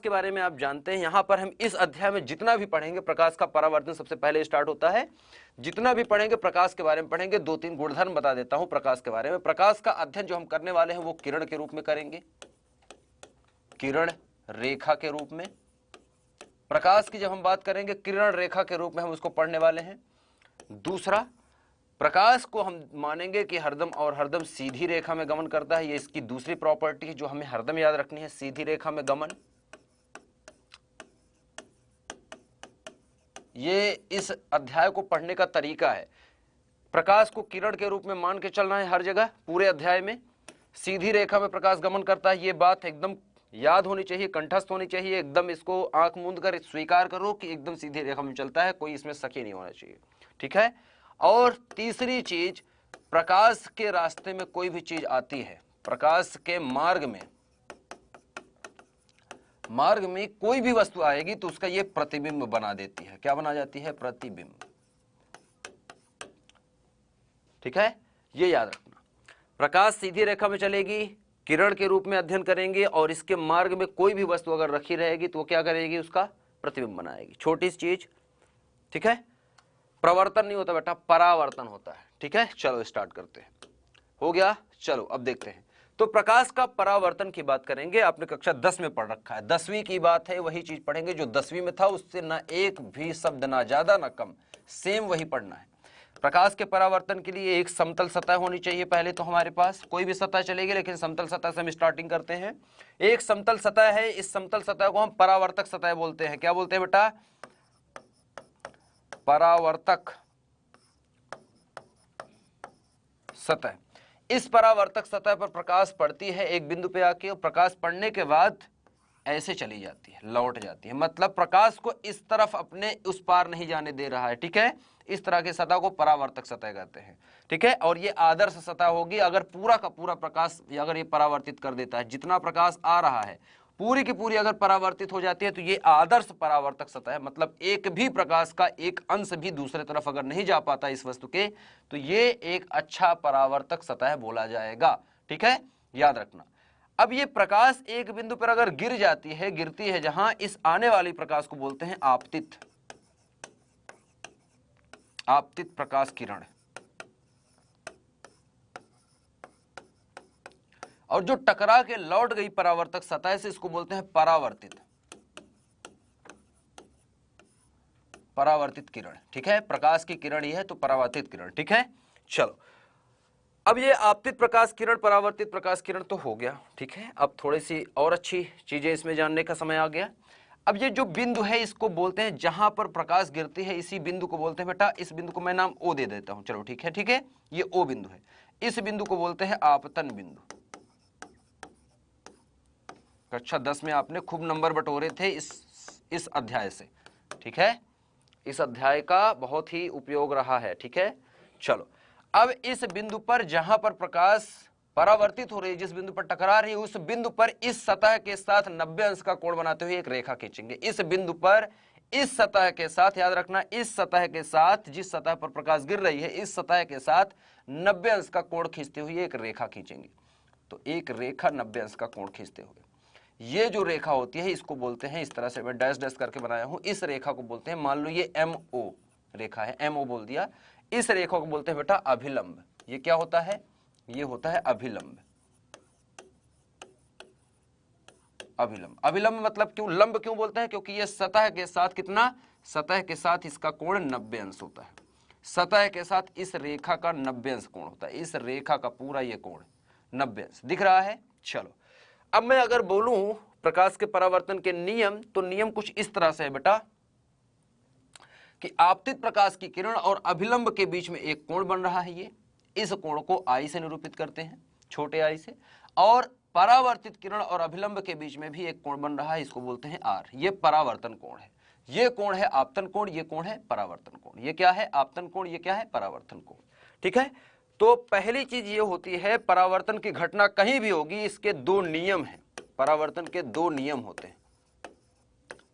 के बारे में आप जानते हैं। यहां पर हम इस अध्याय में जितना भी पढ़ेंगे प्रकाश का परावर्तन सबसे पहले स्टार्ट होता है। जितना भी पढ़ेंगे प्रकाश के बारे में पढ़ेंगे। 2-3 गुणधर्म बता देता हूं प्रकाश के बारे में। प्रकाश का अध्ययन जो हम करने वाले हैं वो किरण के रूप में करेंगे, किरण रेखा के रूप में। प्रकाश की जब हम बात करेंगे किरण रेखा के रूप में हम उसको पढ़ने वाले हैं। दूसरा, प्रकाश को हम मानेंगे कि हरदम और हरदम सीधी रेखा में गमन करता है। ये इसकी दूसरी प्रॉपर्टी है जो हमें हरदम याद रखनी है, सीधी रेखा में गमन। ये इस अध्याय को पढ़ने का तरीका है। प्रकाश को किरण के रूप में मान के चलना है हर जगह, पूरे अध्याय में। सीधी रेखा में प्रकाश गमन करता है, ये बात एकदम याद होनी चाहिए, कंठस्थ होनी चाहिए। एकदम इसको आंख मूंद कर स्वीकार करो कि एकदम सीधी रेखा में चलता है, कोई इसमें शक ही नहीं होना चाहिए, ठीक है। और तीसरी चीज, प्रकाश के रास्ते में कोई भी चीज आती है, प्रकाश के मार्ग में कोई भी वस्तु आएगी तो उसका ये प्रतिबिंब बना देती है। क्या बना जाती है? प्रतिबिंब, ठीक है, ये याद रखना। प्रकाश सीधी रेखा में चलेगी, किरण के रूप में अध्ययन करेंगे, और इसके मार्ग में कोई भी वस्तु अगर रखी रहेगी तो वो क्या करेगी? उसका प्रतिबिंब बनाएगी। छोटी सी चीज, ठीक है। प्रवर्तन नहीं होता बेटा, परावर्तन होता है, ठीक है। चलो स्टार्ट करते हैं। हो गया, चलो अब देखते हैं। तो प्रकाश का परावर्तन की बात करेंगे। आपने कक्षा 10 में पढ़ रखा है, 10वीं की बात है, वही चीज पढ़ेंगे जो 10वीं में था। उससे ना एक भी शब्द, ना ज्यादा ना कम, सेम वही पढ़ना है। प्रकाश के परावर्तन के लिए एक समतल सतह होनी चाहिए पहले तो हमारे पास। कोई भी सतह चलेगी लेकिन समतल सतह से हम स्टार्टिंग करते हैं। एक समतल सतह है, इस समतल सतह को हम परावर्तक सतह बोलते हैं। क्या बोलते हैं बेटा? परावर्तक सतह। इस परावर्तक सतह पर प्रकाश पड़ती है एक बिंदु पे आके, और प्रकाश पड़ने के बाद ऐसे चली जाती है, लौट जाती है। मतलब प्रकाश को इस तरफ अपने उस पार नहीं जाने दे रहा है, ठीक है। इस तरह की सतह को परावर्तक सतह कहते हैं, ठीक है। और ये आदर्श सतह होगी अगर पूरा का पूरा प्रकाश अगर ये परावर्तित कर देता है, जितना प्रकाश आ रहा है पूरी की पूरी अगर परावर्तित हो जाती है तो ये आदर्श परावर्तक सतह है। मतलब एक भी प्रकाश का एक अंश भी दूसरे तरफ अगर नहीं जा पाता इस वस्तु के, तो ये एक अच्छा परावर्तक सतह बोला जाएगा, ठीक है, याद रखना। अब ये प्रकाश एक बिंदु पर अगर गिरती है जहां, इस आने वाली प्रकाश को बोलते हैं आपतित प्रकाश किरण। और जो टकरा के लौट गई परावर्तक सतह से, इसको बोलते हैं परावर्तित किरण, ठीक है। प्रकाश की किरण ही है तो परावर्तित किरण, ठीक है। चलो, अब ये आपतित प्रकाश किरण, परावर्तित प्रकाश किरण तो हो गया, ठीक है। अब थोड़ी सी और अच्छी चीजें इसमें जानने का समय आ गया। अब ये जो बिंदु है इसको बोलते हैं जहां पर प्रकाश गिरती है, इसी बिंदु को बोलते हैं बेटा, इस बिंदु को मैं नाम ओ दे देता हूं, चलो ठीक है, ठीक है। ये ओ बिंदु है, इस बिंदु को बोलते हैं आपतन बिंदु। कक्षा 10 में आपने खूब नंबर बटोरे थे इस अध्याय से, ठीक है। इस अध्याय का बहुत ही उपयोग रहा है, ठीक है। चलो, अब इस बिंदु पर जहां पर प्रकाश परावर्तित हो रही है, जिस बिंदु पर टकरा रही है, उस बिंदु पर इस सतह के साथ 90 अंश का कोण बनाते हुए एक रेखा खींचेंगे। इस बिंदु पर इस सतह के साथ, याद रखना, इस सतह के साथ, जिस सतह पर प्रकाश गिर रही है, इस सतह के साथ 90 अंश का कोण खींचते हुए एक रेखा खींचेंगे। तो एक रेखा 90 अंश का कोण खींचते हुए, ये जो रेखा होती है इसको बोलते हैं, इस तरह से मैं डैश डैश करके बनाया हूं, इस रेखा को बोलते हैं, मान लो ये MO रेखा है, MO बोल दिया, इस रेखा को बोलते हैं बेटा अभिलंब। ये क्या होता है? ये होता है अभिलंब। अभिलंब मतलब क्यों लंब क्यों बोलते हैं? क्योंकि ये सतह के साथ कितना, सतह के साथ इसका कोण 90 अंश होता है। सतह के साथ इस रेखा का 90 अंश कोण होता है। इस रेखा का पूरा ये कोण 90 अंश दिख रहा है। चलो, अब मैं अगर बोलूं प्रकाश के परावर्तन के नियम, तो नियम कुछ इस तरह से है बेटा कि आपतित प्रकाश की किरण और अभिलंब के बीच में एक कोण बन रहा है। ये इस कोण को I से निरूपित करते हैं, छोटे I से। और परावर्तित किरण और अभिलंब के बीच में भी एक कोण बन रहा है, इसको बोलते हैं R। ये परावर्तन कोण है। ये कोण है आपतन कोण, ये कोण है परावर्तन कोण। ये क्या है? आपतन कोण, ये क्या है? परावर्तन कोण, ठीक है। तो पहली चीज ये होती है, परावर्तन की घटना कहीं भी होगी, इसके 2 नियम हैं। परावर्तन के 2 नियम होते हैं।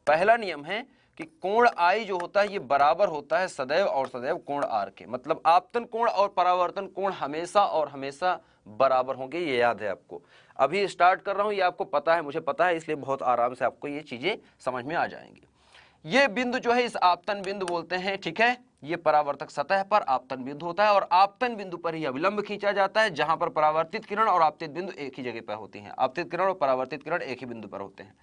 पहला नियम है कि कोण आई जो होता है ये बराबर होता है सदैव और सदैव कोण आर के। मतलब आपतन कोण और परावर्तन कोण हमेशा और हमेशा बराबर होंगे, ये याद है आपको। अभी स्टार्ट कर रहा हूं, ये आपको पता है, मुझे पता है, इसलिए बहुत आराम से आपको ये चीजें समझ में आ जाएंगी। ये बिंदु जो है इस आपतन बिंदु बोलते हैं, ठीक है। ये परावर्तक सतह पर आपतन बिंदु होता है और आपतन बिंदु पर ही अभिलंब खींचा जाता है, जहां पर परावर्तित किरण और आपतित बिंदु एक ही जगह पर होती हैं। आपतित किरण और परावर्तित किरण एक ही बिंदु पर होते हैं।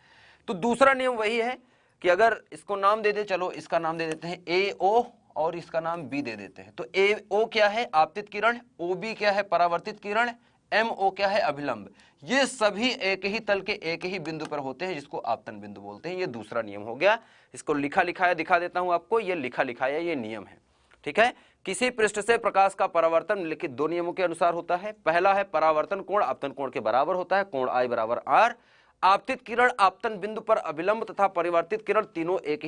तो दूसरा नियम वही है कि अगर इसको नाम दे दे, चलो इसका नाम दे देते हैं ए ओ और इसका नाम बी दे देते हैं। तो ए ओ क्या है? आपतित किरण। ओ बी क्या है? परावर्तित किरण। एम ओ क्या है? अभिलंब। ये सभी एक ही तल के एक ही बिंदु पर होते हैं, जिसको आपतन बिंदु बोलते हैं। ये दूसरा नियम हो गया। इसको लिखा लिखाया दिखा देता हूं आपको। ये लिखा लिखाया ये नियम है, ठीक है। किसी पृष्ठ से प्रकाश का परावर्तन निम्नलिखित दो नियमों के अनुसार होता है। पहला है परावर्तन कोण आपतन कोण के बराबर होता है, कोण आई बराबर आर। आपतित किरण आपतन बिंदु पर अभिलंब तथा परिवर्तित किरण तीनों एक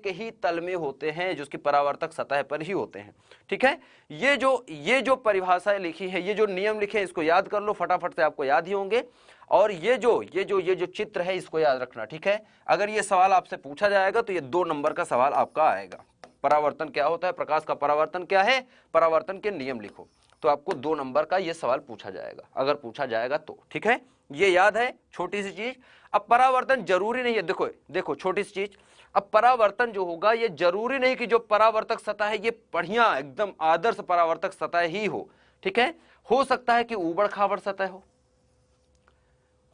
ही तल में होते हैं, जो कि परावर्तक सतह पर ही होते हैं, ठीक है। ये जो परिभाषाएं लिखी है, ये जो नियम लिखे हैं, इसको याद कर लो, फटाफट से आपको याद ही होंगे। और ये जो चित्र है इसको याद रखना, ठीक है। अगर ये सवाल आपसे पूछा जाएगा तो ये 2 नंबर का सवाल आपका आएगा। परावर्तन क्या होता है, प्रकाश का परावर्तन क्या है, परावर्तन के नियम लिखो, तो आपको 2 नंबर का ये सवाल पूछा जाएगा, अगर पूछा जाएगा तो, ठीक है। ये याद है, छोटी सी चीज। अब परावर्तन जरूरी नहीं है, देखो छोटी सी चीज। अब परावर्तन जो होगा ये जरूरी नहीं कि जो परावर्तक सतह है ये बढ़िया एकदम आदर्श परावर्तक सतह ही हो, ठीक है। हो सकता है कि ऊबड़ खाबड़ सतह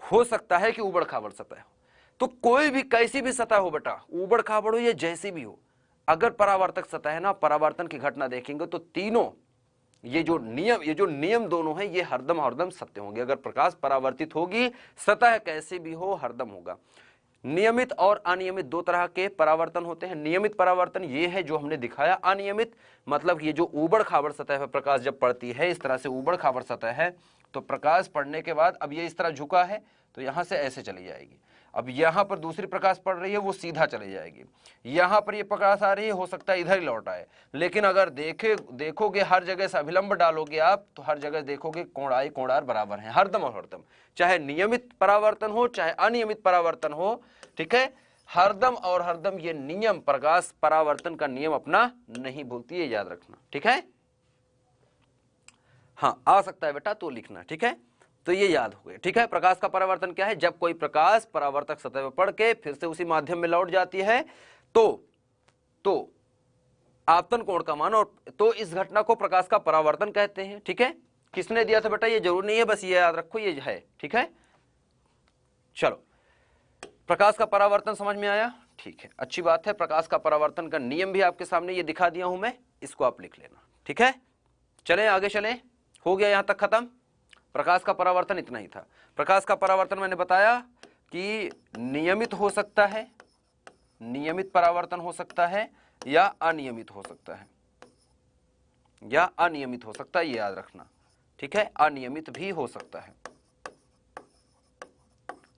हो सकता है कि ऊबड़ खाबड़ सतह हो। तो कोई भी कैसी भी सतह हो बेटा, ऊबड़ खाबड़ हो या जैसी भी हो, अगर परावर्तक सतह है ना, परावर्तन की घटना देखेंगे तो तीनों ये जो नियम दोनों हैं ये हरदम सत्य होंगे। अगर प्रकाश परावर्तित होगी, सतह कैसे भी हो, हरदम होगा। नियमित और अनियमित 2 तरह के परावर्तन होते हैं। नियमित परावर्तन ये है जो हमने दिखाया। अनियमित मतलब ये जो ऊबड़ खाबड़ सतह पर प्रकाश जब पड़ती है, इस तरह से ऊबड़ खाबड़ सतह है, तो प्रकाश पड़ने के बाद अब ये इस तरह झुका है तो यहां से ऐसे चली जाएगी। अब यहां पर दूसरी प्रकाश पड़ रही है, वो सीधा चली जाएगी। यहां पर ये प्रकाश आ रही है, हो सकता है इधर ही लौट आए। लेकिन अगर देखोगे हर जगह से अभिलंब डालोगे आप, तो हर जगह देखोगे कोण आई कोण आर बराबर है, हरदम और हरदम, चाहे नियमित परावर्तन हो चाहे अनियमित परावर्तन हो, ठीक है। हरदम और हरदम ये नियम, प्रकाश परावर्तन का नियम अपना नहीं भूलती है, याद रखना, ठीक है। हाँ, आ सकता है बेटा तो लिखना, ठीक है। तो ये याद हो गया, ठीक है। प्रकाश का परावर्तन क्या है? जब कोई प्रकाश परावर्तक सतह पर पड़ के फिर से उसी माध्यम में लौट जाती है तो आपतन कोण का मान, और तो इस घटना को प्रकाश का परावर्तन कहते हैं, ठीक है। किसने दिया था बेटा? ये जरूर नहीं है, बस ये याद रखो ये है, ठीक है। चलो, प्रकाश का परावर्तन समझ में आया, ठीक है, अच्छी बात है। प्रकाश का परावर्तन का नियम भी आपके सामने ये दिखा दिया हूं मैं, इसको आप लिख लेना, ठीक है। चले आगे चले, हो गया यहां तक खत्म। प्रकाश का परावर्तन इतना ही था। प्रकाश का परावर्तन मैंने बताया कि नियमित हो सकता है, नियमित परावर्तन हो सकता है या अनियमित हो सकता है, या अनियमित हो सकता है, ये याद रखना, ठीक है। अनियमित भी हो सकता है,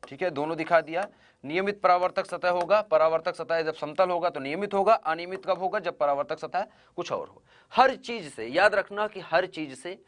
ठीक है, दोनों दिखा दिया। नियमित परावर्तक सतह होगा, परावर्तक सतह जब समतल होगा तो नियमित होगा। अनियमित कब होगा? जब परावर्तक सतह कुछ और हो। हर चीज से याद रखना कि हर चीज से,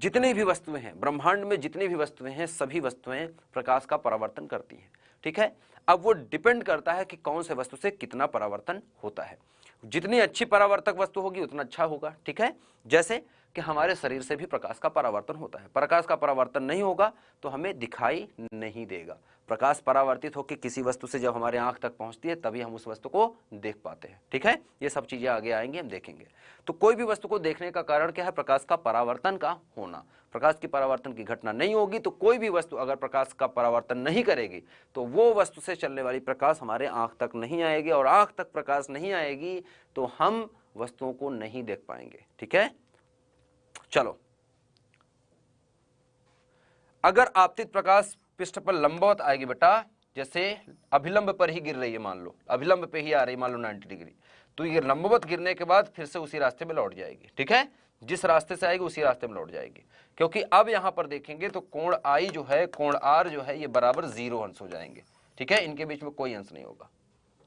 जितनी भी वस्तुएं हैं ब्रह्मांड में, जितनी भी वस्तुएं हैं, सभी वस्तुएं प्रकाश का परावर्तन करती हैं, ठीक है। अब वो डिपेंड करता है कि कौन से वस्तु से कितना परावर्तन होता है। जितनी अच्छी परावर्तक वस्तु होगी उतना अच्छा होगा, ठीक है। जैसे कि हमारे शरीर से भी प्रकाश का परावर्तन होता है। प्रकाश का परावर्तन नहीं होगा तो हमें दिखाई नहीं देगा। प्रकाश परावर्तित होकर किसी वस्तु से जब हमारे आंख तक पहुंचती है तभी हम उस वस्तु को देख पाते हैं, ठीक है। ये सब चीजें आगे आएंगी, हम देखेंगे। तो कोई भी वस्तु को देखने का कारण क्या है? प्रकाश का परावर्तन का होना। प्रकाश की परावर्तन की घटना नहीं होगी तो कोई भी वस्तु अगर प्रकाश का परावर्तन नहीं करेगी तो वो वस्तु से चलने वाली प्रकाश हमारे आंख तक नहीं आएगी, और आंख तक प्रकाश नहीं आएगी तो हम वस्तुओं को नहीं देख पाएंगे, ठीक है। चलो, अगर आपतित प्रकाश पृष्ठ पर लंबवत आएगी बेटा, जैसे अभिलंब पर ही गिर रही है, मान लो अभिलंब पे ही आ रही, मान लो 90 डिग्री, तो ये लंबवत गिरने के बाद फिर से उसी रास्ते में लौट जाएगी, ठीक है। जिस रास्ते से आएगी उसी रास्ते में लौट जाएगी, क्योंकि अब यहां पर देखेंगे तो कोण आई जो है, कोण आर जो है, ये बराबर 0 अंश हो जाएंगे, ठीक है। इनके बीच में कोई अंश नहीं होगा,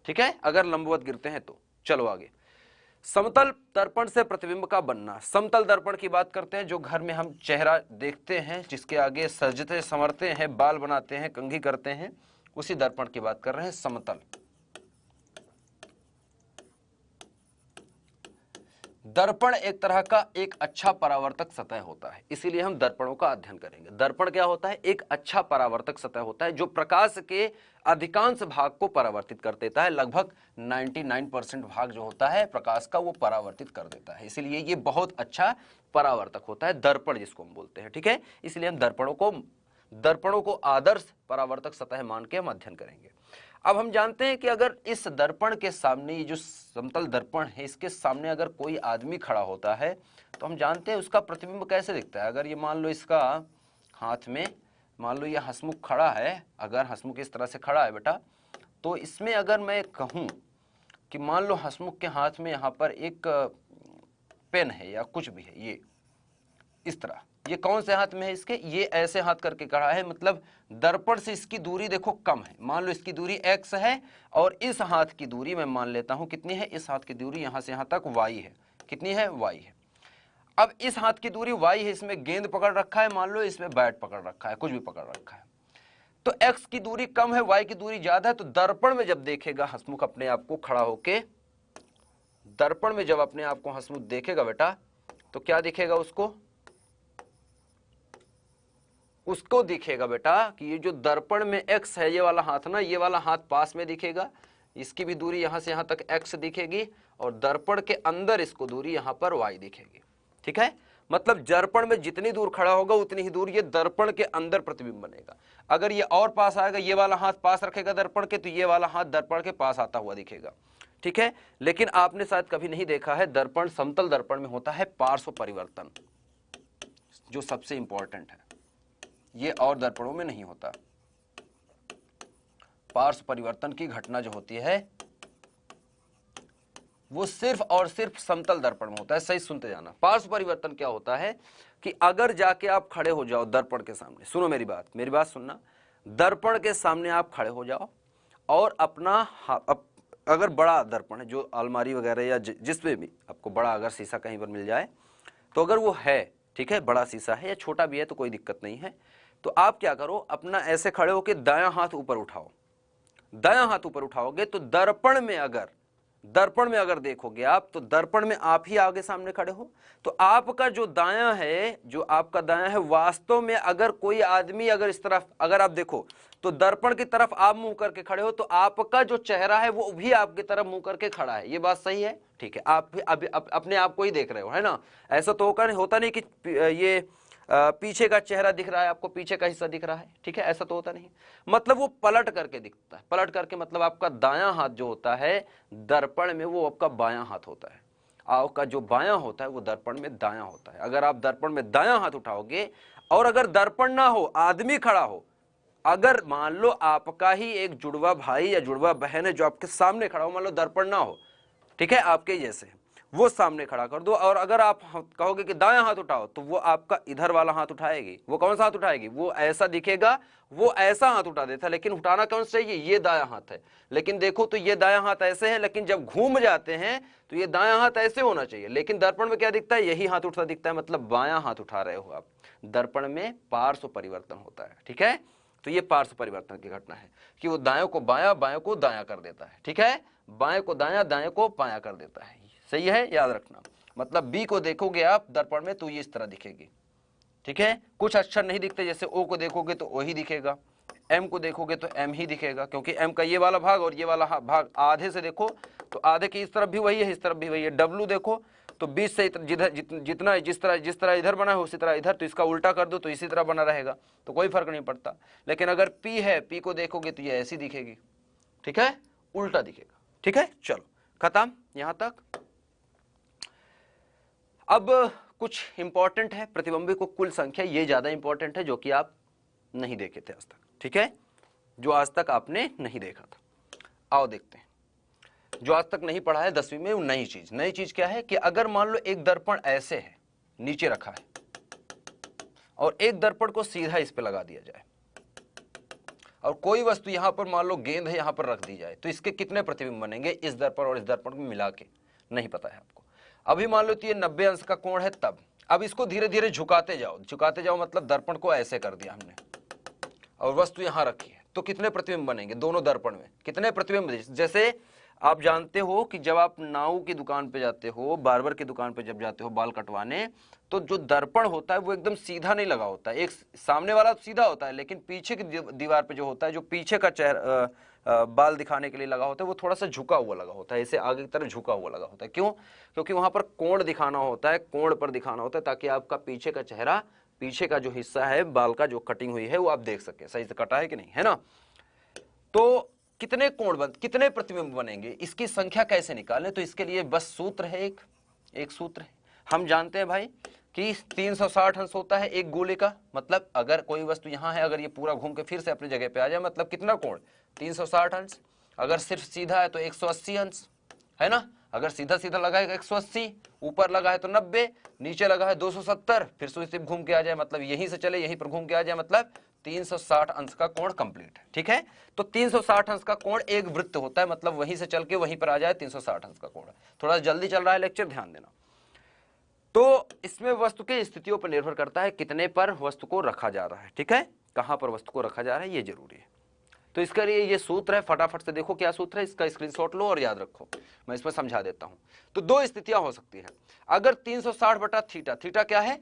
ठीक है, अगर लंबवत गिरते हैं तो। चलो आगे, समतल दर्पण से प्रतिबिंब का बनना। समतल दर्पण की बात करते हैं, जो घर में हम चेहरा देखते हैं, जिसके आगे सजते संवरते हैं, बाल बनाते हैं, कंघी करते हैं, उसी दर्पण की बात कर रहे हैं, समतल। दर्पण एक तरह का एक अच्छा परावर्तक सतह होता है, इसीलिए हम दर्पणों का अध्ययन करेंगे। दर्पण क्या होता है? एक अच्छा परावर्तक सतह होता है जो प्रकाश के अधिकांश भाग को परावर्तित कर देता है। लगभग 99% भाग जो होता है प्रकाश का वो परावर्तित कर देता है, इसीलिए ये बहुत अच्छा परावर्तक होता है, दर्पण जिसको हम बोलते हैं। ठीक है, इसलिए हम दर्पणों को आदर्श परावर्तक सतह मान के हम अध्ययन करेंगे। अब हम जानते हैं कि अगर इस दर्पण के सामने, ये जो समतल दर्पण है, इसके सामने अगर कोई आदमी खड़ा होता है तो हम जानते हैं उसका प्रतिबिंब कैसे दिखता है। अगर ये मान लो इसका हाथ में, मान लो ये हंसमुख खड़ा है, अगर हंसमुख इस तरह से खड़ा है बेटा, तो इसमें अगर मैं कहूँ कि मान लो हंसमुख के हाथ में यहाँ पर एक पेन है या कुछ भी है, ये इस तरह, ये कौन से हाथ में है इसके? ये ऐसे हाथ करके खड़ा है, मतलब दर्पण से इसकी दूरी देखो कम है। मान लो इसकी दूरी x है और इस हाथ की दूरी मैं मान लेता हूं कितनी है? इस हाथ की दूरी यहां से यहां तक y है। कितनी है? y है। अब इस हाथ की दूरी y है, इसमें गेंद पकड़ रखा है, मान लो इसमें बैट पकड़ रखा है, कुछ भी पकड़ रखा है, तो x की दूरी कम है, y की दूरी ज्यादा है, तो दर्पण में जब देखेगा हंसमुख अपने आप को खड़ा होके, दर्पण में जब अपने आप को हंसमुख देखेगा बेटा, तो क्या दिखेगा उसको दिखेगा बेटा कि ये जो दर्पण में x है, ये वाला हाथ ना, ये वाला हाथ पास में दिखेगा, इसकी भी दूरी यहां से यहां तक x दिखेगी, और दर्पण के अंदर इसको दूरी यहां पर y दिखेगी। ठीक है, मतलब दर्पण में जितनी दूर खड़ा होगा उतनी ही दूर ये दर्पण के अंदर प्रतिबिंब बनेगा। अगर ये और पास आएगा, ये वाला हाथ पास रखेगा दर्पण के, तो ये वाला हाथ दर्पण के पास आता हुआ दिखेगा। ठीक है, लेकिन आपने शायद कभी नहीं देखा है, दर्पण, समतल दर्पण में होता है पार्श्व परिवर्तन, जो सबसे इंपॉर्टेंट है, ये और दर्पणों में नहीं होता। पार्श्व परिवर्तन की घटना जो होती है वो सिर्फ और सिर्फ समतल दर्पण में होता है। सही सुनते जाना। पार्श्व परिवर्तन क्या होता है कि अगर जाके आप खड़े हो जाओ दर्पण के सामने, सुनो मेरी बात सुनना, दर्पण के सामने आप खड़े हो जाओ और अपना अगर बड़ा दर्पण है, जो अलमारी वगैरह या जिसमें भी आपको बड़ा अगर शीशा कहीं पर मिल जाए, तो अगर वो है, ठीक है, बड़ा शीशा है या छोटा भी है तो कोई दिक्कत नहीं है, तो आप क्या करो, अपना ऐसे खड़े होकर दायां हाथ ऊपर उठाओ। दायां हाथ ऊपर उठाओगे तो दर्पण में अगर देखोगे आप, तो दर्पण में आप ही आगे सामने खड़े हो, तो आपका जो दायां है, जो आपका दायां है, वास्तव में अगर कोई आदमी अगर इस तरफ अगर आप देखो, तो दर्पण की तरफ आप मुंह करके खड़े हो, तो आपका जो चेहरा है वो भी आपकी तरफ मुंह करके खड़ा है। ये बात सही है? ठीक है, आप भी अभी अपने आप को ही देख रहे हो, है ना? ऐसा तो होता नहीं कि ये पीछे का चेहरा दिख रहा है आपको, पीछे का हिस्सा दिख रहा है। ठीक है, ऐसा तो होता नहीं, मतलब वो पलट करके दिखता है। पलट करके मतलब आपका दायां हाथ जो होता है दर्पण में, वो आपका बायां हाथ होता है। आपका जो बायां होता है वो दर्पण में दायां होता है। अगर आप दर्पण में दायां हाथ उठाओगे और अगर दर्पण ना हो, आदमी खड़ा हो, अगर मान लो आपका ही एक जुड़वा भाई या जुड़वा बहन है जो आपके सामने खड़ा हो, मान लो दर्पण ना हो, ठीक है, आपके जैसे, वो सामने खड़ा कर दो, और अगर आप कहोगे कि दायां हाथ उठाओ, तो वो आपका इधर वाला हाथ उठाएगी। वो कौन सा हाथ उठाएगी? वो ऐसा दिखेगा, वो ऐसा हाथ उठा देता है, लेकिन उठाना कौन सा चाहिए? ये दायां हाथ है। लेकिन देखो तो ये दायां हाथ ऐसे है, लेकिन जब घूम जाते हैं तो ये दायां हाथ ऐसे होना चाहिए, लेकिन दर्पण में क्या दिखता है? यही हाथ उठता दिखता है, मतलब बायां हाथ उठा रहे हो आप। दर्पण में पार्श्व परिवर्तन होता है। ठीक है, तो ये पार्श्व परिवर्तन की घटना है कि वो दायों को बायां, बायों को दायां कर देता है। ठीक है, बाएं को दायां, दाएं को बायां कर देता है। सही है, याद रखना। मतलब बी को देखोगे आप दर्पण में तो ये इस तरह दिखेगी। ठीक है, कुछ अक्षर नहीं दिखते, जैसे ओ को देखोगे तो ओ ही दिखेगा, एम को देखोगे तो एम ही दिखेगा, क्योंकि एम का ये वाला भाग और ये वाला भाग आधे से देखो तो आधे की इस तरफ भी वही है, इस तरफ भी वही है। डब्लू देखो तो बीच से जितना जिस तरह इधर बना है उसी तरह इधर, तो इसका उल्टा कर दो तो इसी तरह बना रहेगा, तो कोई फर्क नहीं पड़ता। लेकिन अगर पी है, पी को देखोगे तो ये ऐसी दिखेगी। ठीक है, उल्टा दिखेगा। ठीक है, चलो खत्म यहां तक। अब कुछ इंपॉर्टेंट है, प्रतिबिंब को कुल संख्या, ये ज्यादा इंपॉर्टेंट है, जो कि आप नहीं देखे थे आज तक। ठीक है, जो आज तक आपने नहीं देखा था। आओ देखते हैं, जो आज तक नहीं पढ़ा है 10वीं में, वो नई चीज क्या है कि अगर मान लो एक दर्पण ऐसे है, नीचे रखा है, और एक दर्पण को सीधा इस पे लगा दिया जाए, और कोई वस्तु यहां पर मान लो गेंद है, यहां पर रख दी जाए, तो इसके कितने प्रतिबिंब बनेंगे इस दर्पण और इस दर्पण को मिला के? नहीं पता है आपको। अभी मान लो तो ये 90 अंश का कोण है तब, अब इसको धीरे धीरे झुकाते जाओ, मतलब दर्पण को ऐसे कर दिया हमने और वस्तु यहां रखी है, तो कितने प्रतिबिंब बनेंगे दोनों दर्पण में? कितने प्रतिबिंब? जैसे आप जानते हो कि जब आप नाऊ की दुकान पे जाते हो, बार्बर की दुकान पे जब जाते हो बाल कटवाने, तो जो दर्पण होता है वो एकदम सीधा नहीं लगा होता है। एक सामने वाला सीधा होता है, लेकिन पीछे की दीवार पे जो होता है, जो पीछे का चेहरा बाल दिखाने के लिए लगा होता है, वो थोड़ा सा झुका हुआ लगा होता है, ऐसे आगे की तरफ झुका हुआ लगा होता है। क्यों? क्योंकि वहां पर कोण दिखाना होता है, कोण पर दिखाना होता है, ताकि आपका पीछे का चेहरा, पीछे का जो हिस्सा है बाल का जो कटिंग हुई है वो आप देख सके सही से कटा है कि नहीं, है ना। तो कितने कोण कितने प्रतिबिंब बनेंगे, इसकी संख्या कैसे निकालें? तो इसके लिए बस सूत्र है, एक सूत्र है। हम जानते हैं भाई कि 360 अंश होता है एक गोले का। मतलब अगर कोई वस्तु यहां है, अगर ये पूरा घूम के फिर से अपनी जगह पे आ जाए, मतलब कितना कोण? 360 अंश। अगर सिर्फ सीधा है तो 180 अंश, है ना। अगर सीधा सीधा लगा है 180, ऊपर लगा है तो 90, नीचे लगा है 270, फिर से घूम के आ जाए, मतलब यहीं से चले यहीं पर घूम के आ जाए, मतलब 360 अंश का कोण कंप्लीट है। ठीक है, तो 360 अंश का कोण एक वृत्त होता है, मतलब वहीं से चल के वहीं पर आ जाए 360 अंश का कोण। थोड़ा जल्दी चल रहा है लेक्चर, ध्यान देना। तो इसमें वस्तु की स्थितियों पर निर्भर करता है कितने पर वस्तु को रखा जा रहा है। ठीक है, कहां पर वस्तु को रखा जा रहा है ये जरूरी है। तो इसके लिए ये सूत्र है, फटाफट से देखो क्या सूत्र है, इसका स्क्रीनशॉट लो और याद रखो, मैं इसमें समझा देता हूं। तो दो स्थितियां हो सकती है। अगर 360 बटा थीटा, थीटा क्या है?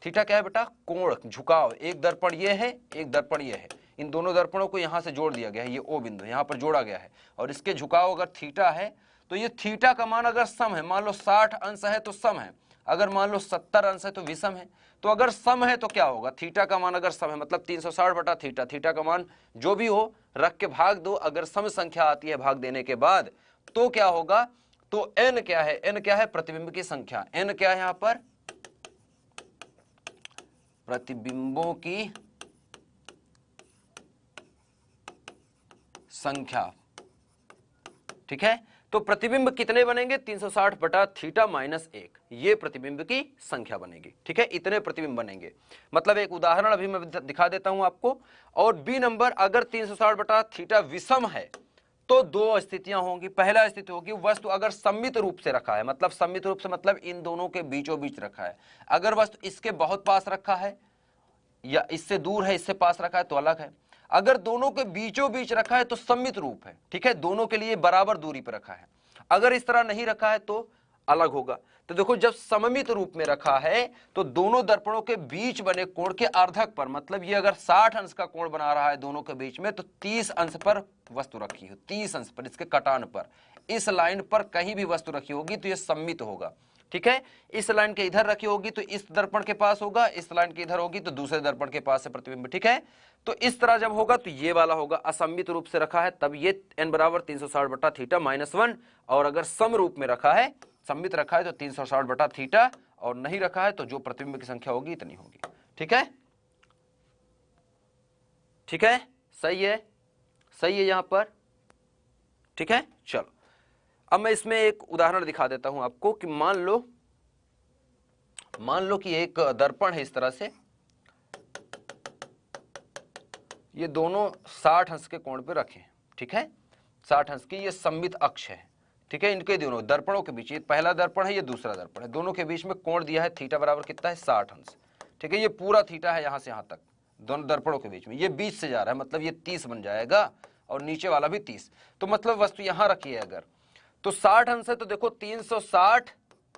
थीटा क्या है बेटा? कोण, झुकाव। एक दर्पण ये है, एक दर्पण ये है, इन दोनों दर्पणों को यहां से जोड़ दिया गया है, ये ओ बिंदु यहां पर जोड़ा गया है, और इसके झुकाव अगर थीटा है, तो ये थीटा का मान अगर सम है, मान लो 60 अंश है तो सम है, अगर मान लो 70 अंश है तो विषम है। तो अगर सम है तो क्या होगा? थीटा का मान अगर सम है, मतलब 360 बटा थीटा, थीटा का मान जो भी हो रख के भाग दो, अगर सम संख्या आती है भाग देने के बाद, तो क्या होगा? तो n क्या है? n क्या है? प्रतिबिंब की संख्या। n क्या है यहां पर? प्रतिबिंबों की संख्या। ठीक है, तो प्रतिबिंब कितने बनेंगे? 360 बटा थीटा माइनस 1, ये प्रतिबिंब की संख्या बनेगी। ठीक है, इतने प्रतिबिंब बनेंगे। मतलब एक उदाहरण अभी मैं दिखा देता हूं आपको। और बी नंबर, अगर 360 बटा थीटा विषम है तो दो स्थितियां होंगी। पहला स्थिति होगी वस्तु अगर सममित रूप से रखा है, मतलब सममित रूप से मतलब इन दोनों के बीचों बीच रखा है। अगर वस्तु इसके बहुत पास रखा है या इससे दूर है, इससे पास रखा है तो अलग है। अगर दोनों के बीचों बीच रखा है तो सममित रूप है। ठीक है, दोनों के लिए बराबर दूरी पर रखा है। अगर इस तरह नहीं रखा है तो अलग होगा। तो देखो, जब सममित रूप में रखा है तो दोनों दर्पणों के बीच बने कोण के अर्धक पर, मतलब ये अगर 60 अंश का कोण बना रहा है दोनों के बीच में, तो 30 अंश पर वस्तु रखी हो, 30 अंश पर, इसके कटान पर, इस लाइन पर कहीं भी वस्तु रखी होगी तो यह सममित होगा। ठीक है, इस लाइन के इधर रखी होगी तो इस दर्पण के पास होगा, इस लाइन के इधर होगी तो दूसरे दर्पण के पास है प्रतिबिंब। ठीक है, तो इस तरह जब होगा तो ये वाला होगा। असममित रूप से रखा है तब ये n बराबर 360 बटा थीटा माइनस 1, और अगर सम रूप में रखा है, सममित रखा है तो 360 बटा थीटा, और नहीं रखा है तो जो प्रतिबिंब की संख्या होगी इतनी होगी। ठीक है, ठीक है, सही है, सही है यहां पर। ठीक है, चलो अब मैं इसमें एक उदाहरण दिखा देता हूं आपको कि मान लो कि एक दर्पण है इस तरह से, ये दोनों 60 अंश के कोण पे रखे। ठीक है, 60 अंश की ये सममित अक्ष है। ठीक है, इनके दोनों दर्पणों के बीच, ये पहला दर्पण है, ये दूसरा दर्पण है, दोनों के बीच में कोण दिया है थीटा बराबर कितना है? 60 अंश। ठीक है, ये पूरा थीटा है यहां से यहां तक, दोनों दर्पणों के बीच में, ये बीच से जा रहा है, मतलब ये 30 बन जाएगा, और नीचे वाला भी 30। तो मतलब वस्तु यहां रखी है अगर, तो 60 अंश है तो देखो 360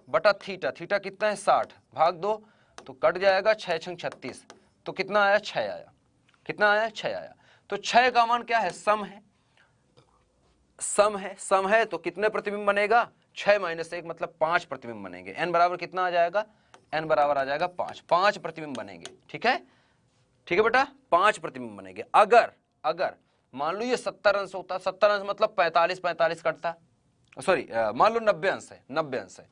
बटा थीटा, थीटा कितना है? 60, भाग दो तो कट जाएगा, 6 छंग 36, तो कितना आया? 6 आया। कितना आया? 6 आया। तो 6 का मान क्या है? सम है, सम है, सम है तो कितने प्रतिबिंब बनेगा? 6 माइनस 1 मतलब 5 प्रतिबिंब बनेंगे। n बराबर कितना आ जाएगा? n बराबर आ जाएगा 5, 5 प्रतिबिंब बनेंगे। ठीक है, ठीक है बेटा, 5 प्रतिबिंब बनेंगे। अगर मान लो ये 70 अंश होता, 70 अंश मतलब 45 कटता, सॉरी मान लो 90 अंश है, 90 अंश है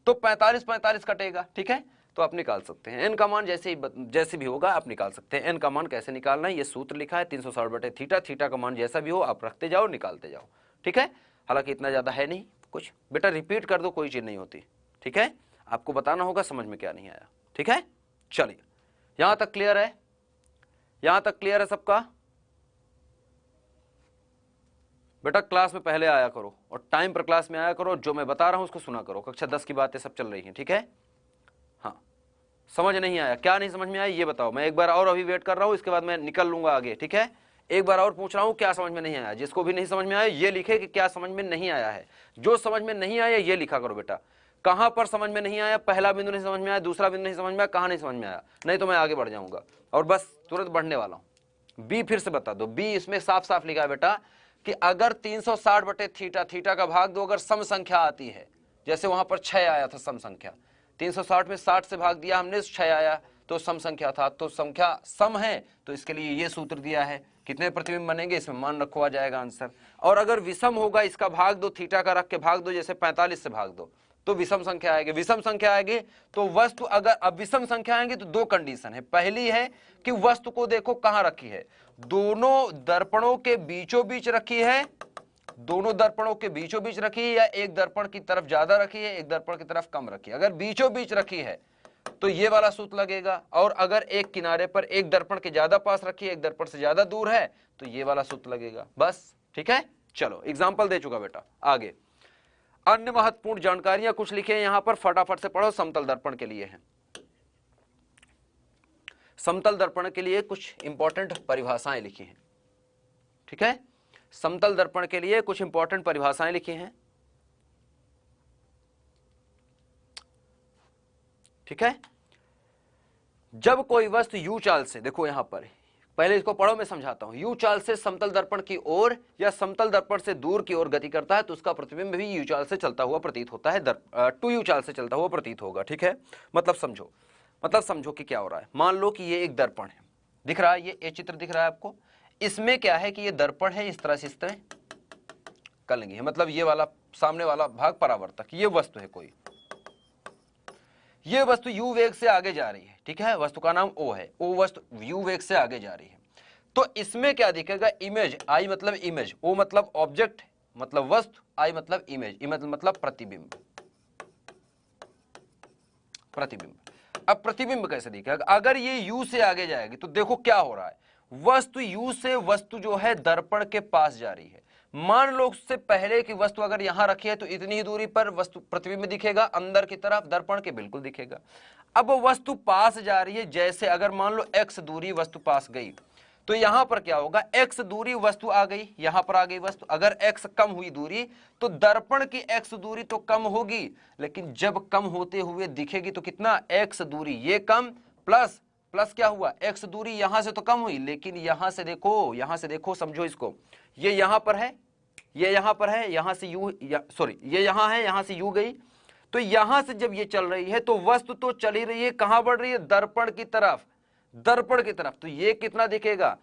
तो 45 कटेगा। ठीक है, तो आप निकाल सकते हैं n का मान, जैसे भी होगा आप निकाल सकते हैं। n का मान कैसे निकालना है, ये सूत्र लिखा है 360 बटे थीटा, थीटा का मान जैसा भी हो आप रखते जाओ, निकालते जाओ। ठीक है, हालांकि इतना ज्यादा है नहीं कुछ, बेटा रिपीट कर दो, कोई चीज नहीं होती। ठीक है, आपको बताना होगा समझ में क्या नहीं आया। ठीक है, चलिए यहां तक क्लियर है, यहां तक क्लियर है सबका? बेटा क्लास में पहले आया करो और टाइम पर क्लास में आया करो, जो मैं बता रहा हूं उसको सुना करो, कक्षा 10 की बातें सब चल रही हैं। ठीक है, हाँ, समझ नहीं आया? क्या नहीं समझ में आया ये बताओ, मैं एक बार और अभी वेट कर रहा हूं, इसके बाद मैं निकल लूंगा आगे। ठीक है, एक बार और पूछ रहा हूं, क्या समझ में नहीं आया? जिसको भी नहीं समझ में आया ये लिखे कि क्या समझ में नहीं आया है। जो समझ में नहीं आया ये लिखा करो बेटा, कहां पर समझ में नहीं आया, पहला बिंदु नहीं समझ में आया, दूसरा बिंदु नहीं समझ में आया, कहां नहीं समझ में आया, नहीं तो मैं आगे बढ़ जाऊंगा और बस तुरंत बढ़ने वाला हूं। बी फिर से बता दो, बी इसमें साफ साफ लिखा है बेटा कि अगर 360 बटे थीटा, थीटा का भाग दो अगर सम संख्या आती है, जैसे वहां पर 6 आया था सम संख्या, 360 में 60 से भाग दिया हमने, 6 आया तो सम संख्या था, तो संख्या सम है, तो इसके लिए ये सूत्र दिया है। कितने प्रतिबिंब बनेंगे इसमें मान रखो, आ जाएगा आंसर। और अगर विषम होगा इसका भाग दो, थीटा का रख के भाग दो, जैसे 45 से भाग दो तो विषम संख्या आएगी। विषम संख्या आएगी तो वस्तु, अगर अब विषम संख्या आएंगी तो दो कंडीशन है। पहली है कि वस्तु को देखो कहां रखी है, दोनों दर्पणों के बीचों बीच रखी है, दोनों दर्पणों के बीचों बीच रखी है, या एक दर्पण की तरफ ज्यादा रखी है, एक दर्पण की तरफ कम रखी है। अगर बीचों बीच रखी है तो ये वाला सूत्र लगेगा, और अगर एक किनारे पर एक दर्पण के ज्यादा पास रखी है, एक दर्पण से ज्यादा दूर है, तो ये वाला सूत्र लगेगा। बस ठीक है, चलो एग्जाम्पल दे चुका बेटा। आगे अन्य महत्वपूर्ण जानकारियां कुछ लिखे हैं यहां पर, फटाफट से पढ़ो। समतल दर्पण के लिए है, समतल दर्पण के लिए कुछ इंपॉर्टेंट परिभाषाएं लिखी हैं। ठीक है, समतल दर्पण के लिए कुछ इंपॉर्टेंट परिभाषाएं लिखी हैं। ठीक है, जब कोई वस्तु यू चाल से, देखो यहां पर पहले इसको पढ़ो, मैं समझाता हूं। यू चाल से समतल दर्पण की ओर या समतल दर्पण से दूर की ओर गति करता है तो उसका प्रतिबिंब भी यू चाल से चलता हुआ प्रतीत होता है, 2u चाल से चलता हुआ प्रतीत होगा। ठीक है, मतलब समझो कि क्या हो रहा है। मान लो कि ये एक दर्पण है, दिख रहा है, ये चित्र दिख रहा है आपको। इसमें क्या है कि ये दर्पण है, इस तरह से इस तरह कर लेंगे, मतलब ये वाला सामने वाला भाग परावर्तक, ये वस्तु है कोई, ये वस्तु u वेग से आगे जा रही है। ठीक है, वस्तु का नाम O है, O वस्तु u वेग से आगे जा रही है। तो इसमें क्या दिखेगा, इमेज, I मतलब इमेज, O मतलब ऑब्जेक्ट मतलब वस्तु, I मतलब इमेज, इमेज मतलब प्रतिबिंब, प्रतिबिंब। अब प्रतिबिंब कैसे दिखेगा, अगर ये u से आगे जाएगी तो देखो क्या हो रहा है, वस्तु u से वस्तु जो है दर्पण के पास जा रही है। मान लो उससे पहले की वस्तु अगर यहां रखी है तो इतनी ही दूरी पर वस्तु प्रतिबिंब दिखेगा, अंदर की तरफ दर्पण के बिल्कुल दिखेगा। अब वस्तु पास जा रही है, जैसे अगर मान लो x दूरी वस्तु पास गई तो यहां पर क्या होगा, x दूरी वस्तु आ गई, यहां पर आ गई वस्तु। अगर x कम हुई दूरी तो दर्पण की x दूरी तो कम होगी, लेकिन जब कम होते हुए दिखेगी तो कितना, x दूरी ये कम प्लस प्लस क्या हुआ, x दूरी यहां से तो कम हुई, लेकिन यहां से देखो, समझो इसको, ये यहां पर है, ये यहां पर है, यहां से u सॉरी ये यहां है, यहां से u गई, तो यहां से जब ये चल रही है तो वस्तु तो चली रही है, कहां बढ़ रही है, दर्पण की तरफ, दर्पण की तरफ। तो ये कितना दिखेगा,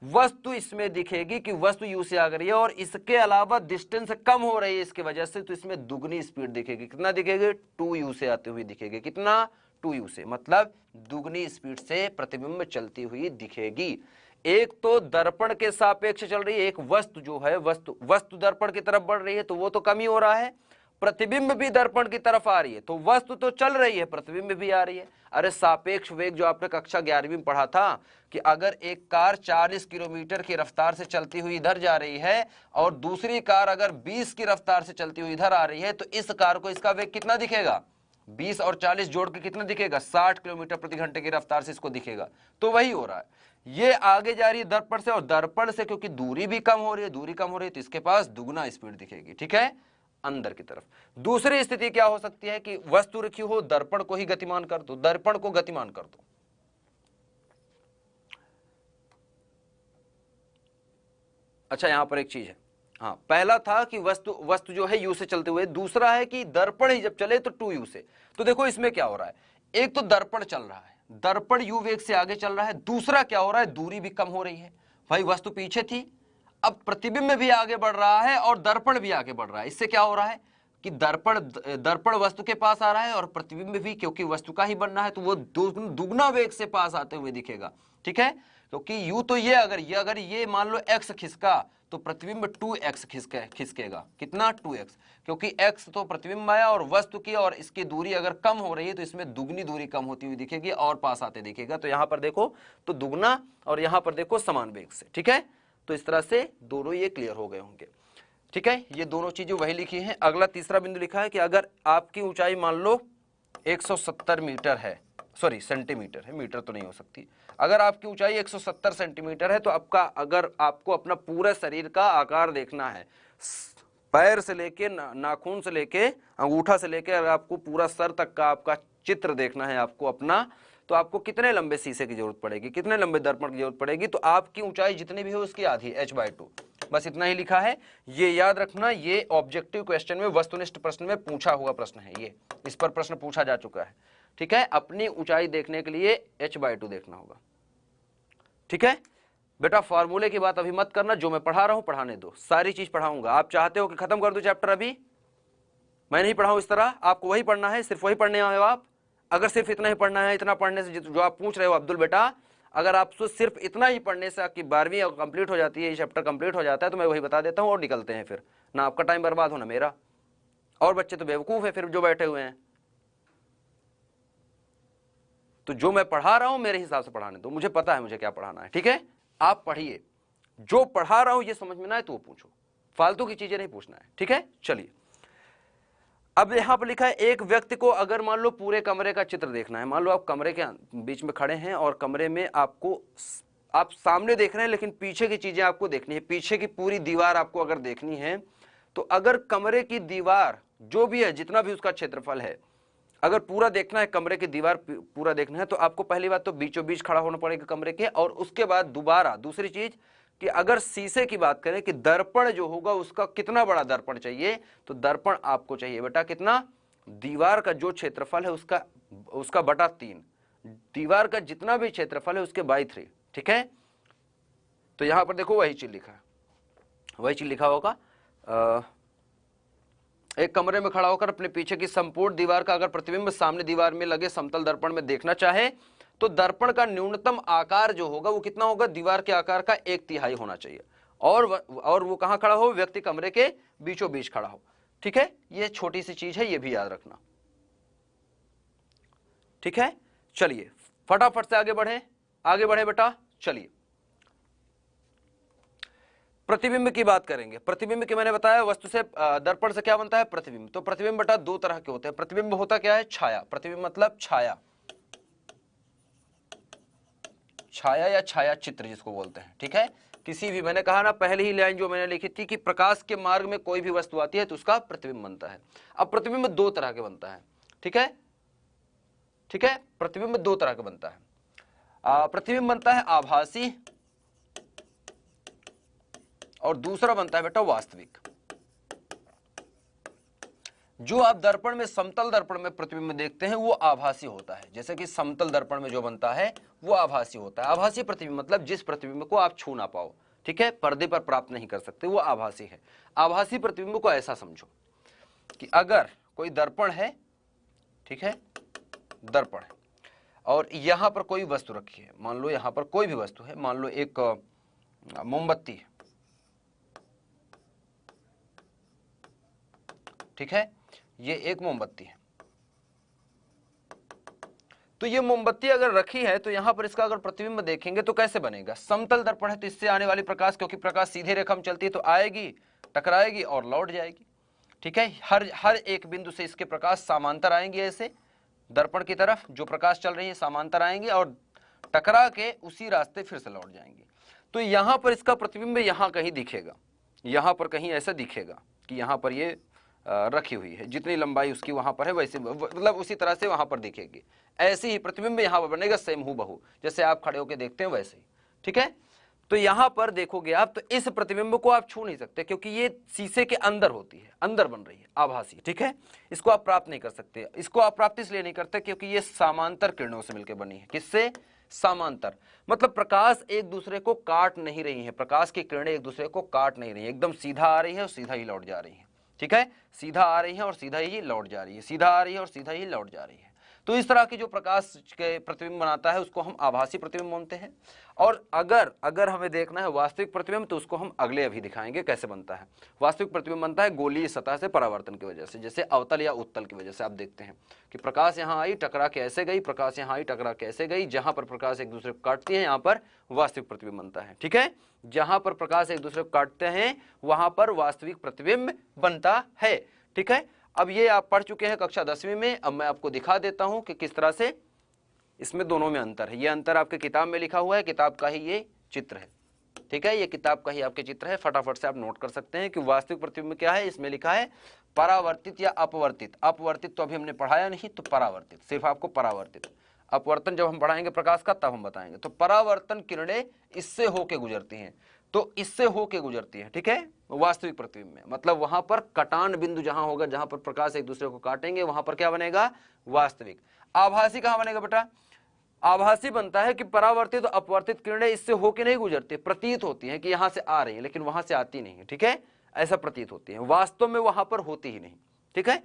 वस्तु इसमें दिखेगी कि वस्तु u से आ रही है, और इसके अलावा डिस्टेंस कम हो रही है इसकी वजह से, तो इसमें दुगनी स्पीड दिखेगी। कितना दिखेगी, 2u से आते हुए दिखेगी, कितना, 2u से, मतलब दुगनी स्पीड से प्रतिबिंब चलती हुई दिखेगी। एक तो दर्पण के सापेक्ष चल रही है, एक वस्तु जो है, वस्तु दर्पण की तरफ बढ़ रही है तो वो तो कम ही हो रहा है, प्रतिबिंब भी दर्पण की तरफ आ रही है, तो वस्तु तो चल रही है, प्रतिबिंब भी आ रही है। अरे सापेक्ष वेग जो आपने कक्षा 11वीं में पढ़ा था कि अगर एक कार 40 किलोमीटर की रफ्तार से चलती हुई इधर जा रही है और दूसरी कार अगर 20 की रफ्तार से चलती हुई इधर आ रही है, तो इस कार को इसका वेग कितना दिखेगा, 20 और 40 जोड़ के कितना दिखेगा, 60 किलोमीटर प्रति घंटे की रफ्तार से इसको दिखेगा। तो वही हो रहा है, ये आगे जा रही है दर्पण से, और दर्पण से क्योंकि दूरी भी कम हो रही है, दूरी कम हो रही है, तो इसके पास दुगना स्पीड दिखेगी। ठीक है, अंदर की तरफ। दूसरी स्थिति क्या हो सकती है कि वस्तु रखी हो, दर्पण को ही गतिमान कर दो, दर्पण को गतिमान कर दो। अच्छा, यहां पर एक चीज है, हाँ, पहला था कि वस्तु जो है u से चलते हुए, दूसरा है कि दर्पण ही जब चले तो 2u से। तो देखो इसमें क्या हो रहा है, एक तो दर्पण चल रहा है, दर्पण u वेग से आगे चल रहा है, दूसरा क्या हो रहा है, दूरी भी कम हो रही है। भाई वस्तु पीछे थी, अब प्रतिबिंब भी आगे बढ़ रहा है और दर्पण भी आगे बढ़ रहा है। इससे क्या हो रहा है कि दर्पण वस्तु के पास आ रहा है और प्रतिबिंब भी क्योंकि वस्तु का ही बनना है तो वो दुगना वेग से पास आते हुए दिखेगा। ठीक है, क्योंकि यू तो ये अगर ये मान लो x खिसका तो प्रतिबिंब 2x खिसकेगा, कितना, 2x, क्योंकि x तो प्रतिबिंब आया और वस्तु की और इसकी दूरी अगर कम हो रही है तो इसमें दुगनी दूरी कम होती हुई दिखेगी और पास आते दिखेगा। तो यहां पर देखो तो दुगना और यहां पर देखो समान वेग से। ठीक है, तो इस तरह से दोनों ये क्लियर हो गए होंगे। ठीक है, ये दोनों चीजें वही लिखी हैं। अगला तीसरा बिंदु लिखा है कि अगर आपकी ऊंचाई मान लो 170 मीटर है, सॉरी सेंटीमीटर है, मीटर तो नहीं हो सकती, अगर आपकी ऊंचाई 170 सेंटीमीटर है तो आपका, अगर आपको अपना पूरा शरीर का आकार देखना है, पैर से लेके नाखून से लेके अंगूठा से लेके, अगर आपको पूरा सर तक का आपका चित्र देखना है आपको अपना, तो आपको कितने लंबे शीशे की जरूरत पड़ेगी, कितने लंबे दर्पण की जरूरत पड़ेगी? तो आपकी ऊंचाई जितनी भी हो उसकी आधी, h/2। बस इतना ही लिखा है, ये याद रखना। ये ऑब्जेक्टिव क्वेश्चन में, वस्तुनिष्ठ प्रश्न में पूछा हुआ प्रश्न है, ये इस पर प्रश्न पूछा जा चुका है। ठीक है, अपनी ऊंचाई देखने के लिए h/2 देखना होगा। ठीक है बेटा, फॉर्मूले की बात अभी मत करना, जो मैं पढ़ा रहा हूं पढ़ाने दो, सारी चीज पढ़ाऊंगा। आप चाहते हो कि खत्म कर दो चैप्टर, अभी मैं नहीं पढ़ाऊं इस तरह, आपको वही पढ़ना है, सिर्फ वही पढ़ने आए हो आप। अगर सिर्फ इतना ही पढ़ना है, इतना पढ़ने से जो आप पूछ रहे हो अब्दुल बेटा, अगर आप सिर्फ इतना ही पढ़ने से आपकी 12वीं कंप्लीट हो जाती है, ये चैप्टर कंप्लीट हो जाता है, तो मैं वही बता देता हूं और निकलते हैं। फिर ना आपका टाइम बर्बाद हो ना मेरा, और बच्चे तो बेवकूफ है फिर जो बैठे हुए हैं। तो जो मैं पढ़ा रहा हूं मेरे हिसाब से पढ़ाने दो, मुझे पता है मुझे क्या पढ़ाना है। ठीक है, आप पढ़िए, जो पढ़ा रहा हूं ये समझ में ना आए तो वो पूछो, फालतू की चीजें नहीं पूछना है। ठीक है, चलिए अब यहां पर लिखा है, एक व्यक्ति को अगर मान लो पूरे कमरे का चित्र देखना है, मान लो आप कमरे के बीच में खड़े हैं और कमरे में आपको, आप सामने देख रहे हैं लेकिन पीछे की चीजें आपको देखनी है, पीछे की पूरी दीवार आपको अगर देखनी है, तो अगर कमरे की दीवार जो भी है, जितना भी उसका क्षेत्रफल है, अगर पूरा देखना है, कमरे की दीवार पूरा देखना है, तो आपको पहली बात तो बीचों बीच खड़ा होना पड़ेगा कमरे के, और उसके बाद दोबारा दूसरी चीज कि अगर शीशे की बात करें कि दर्पण जो होगा उसका कितना बड़ा दर्पण चाहिए, तो दर्पण आपको चाहिए बेटा कितना, दीवार का जो क्षेत्रफल है उसका बटा 3, दीवार का जितना भी क्षेत्रफल है उसके बाई 3। ठीक है, तो यहां पर देखो वही चीज लिखा है, वही चीज लिखा होगा। एक कमरे में खड़ा होकर अपने पीछे की संपूर्ण दीवार का अगर प्रतिबिंब सामने दीवार में लगे समतल दर्पण में देखना चाहे, तो दर्पण का न्यूनतम आकार जो होगा वो कितना होगा, दीवार के आकार का 1/3 होना चाहिए, और वो कहां खड़ा हो, व्यक्ति कमरे के बीचों बीच खड़ा हो। ठीक है, ये छोटी सी चीज है, ये भी याद रखना। ठीक है, चलिए फटाफट से आगे बढ़े बेटा। चलिए प्रतिबिंब की बात करेंगे। प्रतिबिंब की मैंने बताया, वस्तु से दर्पण से क्या बनता है, प्रतिबिंब। तो प्रतिबिंब बेटा दो तरह के होते हैं। प्रतिबिंब होता क्या है, छाया। प्रतिबिंब मतलब छाया, छाया या छाया चित्र जिसको बोलते हैं। ठीक है, किसी भी, मैंने कहा ना पहले ही लाइन जो मैंने लिखी थी कि प्रकाश के मार्ग में कोई भी वस्तु आती है तो उसका प्रतिबिंब बनता है। अब प्रतिबिंब दो तरह के बनता है। ठीक है, ठीक है, प्रतिबिंब दो तरह का बनता है। प्रतिबिंब बनता है आभासी और दूसरा बनता है बेटा वास्तविक। जो आप दर्पण में, समतल दर्पण में प्रतिबिंब देखते हैं वो आभासी होता है, जैसे कि समतल दर्पण में जो बनता है वो आभासी होता है। आभासी प्रतिबिंब मतलब जिस प्रतिबिंब को आप छू ना पाओ, ठीक है, पर्दे पर प्राप्त नहीं कर सकते, वो आभासी है। आभासी प्रतिबिंब को ऐसा समझो कि अगर कोई दर्पण है, ठीक है, दर्पण है, और यहां पर कोई वस्तु रखी है, मान लो यहां पर कोई भी वस्तु है, मान लो एक मोमबत्ती है, ठीक है, ये एक मोमबत्ती है। तो ये मोमबत्ती अगर रखी है तो यहां पर इसका अगर प्रतिबिंब देखेंगे तो कैसे बनेगा, समतल दर्पण है तो इससे आने वाली प्रकाश, क्योंकि प्रकाश सीधे रेखा में चलती है, तो आएगी, टकराएगी और लौट जाएगी। ठीक है, हर एक बिंदु से इसके प्रकाश समांतर आएंगे, ऐसे दर्पण की तरफ जो प्रकाश चल रही है समांतर आएंगे और टकरा के उसी रास्ते फिर से लौट जाएंगे। तो यहां पर इसका प्रतिबिंब यहां कहीं दिखेगा, यहां पर कहीं ऐसा दिखेगा कि यहां पर ये रखी हुई है, जितनी लंबाई उसकी वहां पर है वैसे, मतलब उसी तरह से वहां पर दिखेगी। ऐसे ही प्रतिबिंब यहां पर बनेगा, सेम हूबहू, जैसे आप खड़े होकर देखते हैं वैसे ही। ठीक है, तो यहां पर देखोगे आप तो इस प्रतिबिंब को आप छू नहीं सकते, क्योंकि ये शीशे के अंदर होती है, अंदर बन रही है, आभासी। ठीक है, इसको आप प्राप्त नहीं कर सकते। इसको आप प्राप्त इसलिए नहीं करते क्योंकि ये समांतर किरणों से मिलकर बनी है। किससे, समांतर, मतलब प्रकाश एक दूसरे को काट नहीं रही है, प्रकाश की किरणें एक दूसरे को काट नहीं रही है, एकदम सीधा आ रही है और सीधा ही लौट जा रही है। ठीक है, सीधा आ रही है और सीधा ही लौट जा रही है, सीधा आ रही है और सीधा ही लौट जा रही है। तो इस तरह की जो प्रकाश के प्रतिबिंब बनाता है उसको हम आभासी प्रतिबिंब मानते हैं। और अगर हमें देखना है वास्तविक प्रतिबिंब तो उसको हम अगले अभी दिखाएंगे कैसे बनता है। वास्तविक प्रतिबिंब बनता है गोलीय सतह से परावर्तन की वजह से, जैसे अवतल या उत्तल की वजह से। आप देखते हैं कि प्रकाश यहाँ आई, टकरा के ऐसे गई, प्रकाश यहाँ आई, टकरा के ऐसे गई, जहां पर प्रकाश एक दूसरे को काटती है यहाँ पर वास्तविक प्रतिबिंब बनता है। ठीक है, जहां पर प्रकाश एक दूसरे को काटते हैं वहां पर वास्तविक प्रतिबिंब बनता है। ठीक है, अब ये आप पढ़ चुके हैं कक्षा 10वीं में। अब मैं आपको दिखा देता हूं कि किस तरह से इसमें दोनों में अंतर है। ये अंतर आपके किताब में लिखा हुआ है, किताब का ही ये चित्र है, ठीक है, ये किताब का ही आपके चित्र है, फटाफट से आप नोट कर सकते हैं कि वास्तविक प्रतिबिंब क्या है। इसमें लिखा है परावर्तित या अपवर्तित। अपवर्तित तो अभी हमने पढ़ाया नहीं, तो परावर्तित, सिर्फ आपको परावर्तित। अपवर्तन जब हम पढ़ाएंगे प्रकाश का तब हम बताएंगे। तो परावर्तन किरणें इससे होके गुजरती हैं, तो इससे होके गुजरती है, ठीक है, वास्तविक प्रतिबिंब में। मतलब वहां पर कटान बिंदु जहां होगा, जहां पर प्रकाश एक दूसरे को काटेंगे, वहां पर क्या बनेगा, वास्तविक। आभासी कहां बनेगा बेटा, आभासी बनता है कि परावर्तित और अपवर्तित किरणें इससे होके नहीं गुजरती, प्रतीत होती हैं कि यहां से आ रही है, लेकिन वहां से आती नहीं है, ठीक है, ऐसा प्रतीत होती है, वास्तव में वहां पर होती ही नहीं, ठीक है।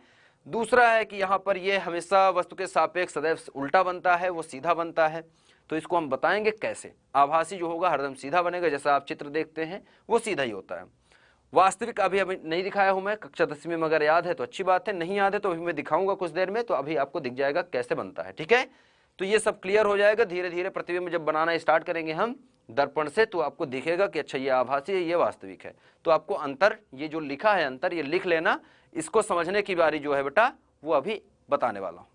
दूसरा है कि यहां पर यह हमेशा वस्तु के सापेक्ष सदैव उल्टा बनता है, वो सीधा बनता है। तो इसको हम बताएंगे कैसे। आभासी जो होगा हरदम सीधा बनेगा, जैसा आप चित्र देखते हैं वो सीधा ही होता है। वास्तविक अभी नहीं दिखाया हूं मैं, कक्षा 10वीं में अगर याद है तो अच्छी बात है, नहीं याद है तो अभी मैं दिखाऊंगा कुछ देर में, तो अभी आपको दिख जाएगा कैसे बनता है, ठीक है। तो ये सब क्लियर हो जाएगा धीरे धीरे। प्रतिबिंब जब बनाना स्टार्ट करेंगे हम दर्पण से, तो आपको दिखेगा कि अच्छा ये आभासी है, ये वास्तविक है। तो आपको अंतर, ये जो लिखा है अंतर, ये लिख लेना। इसको समझने की बारी जो है बेटा वो अभी बताने वाला हूं।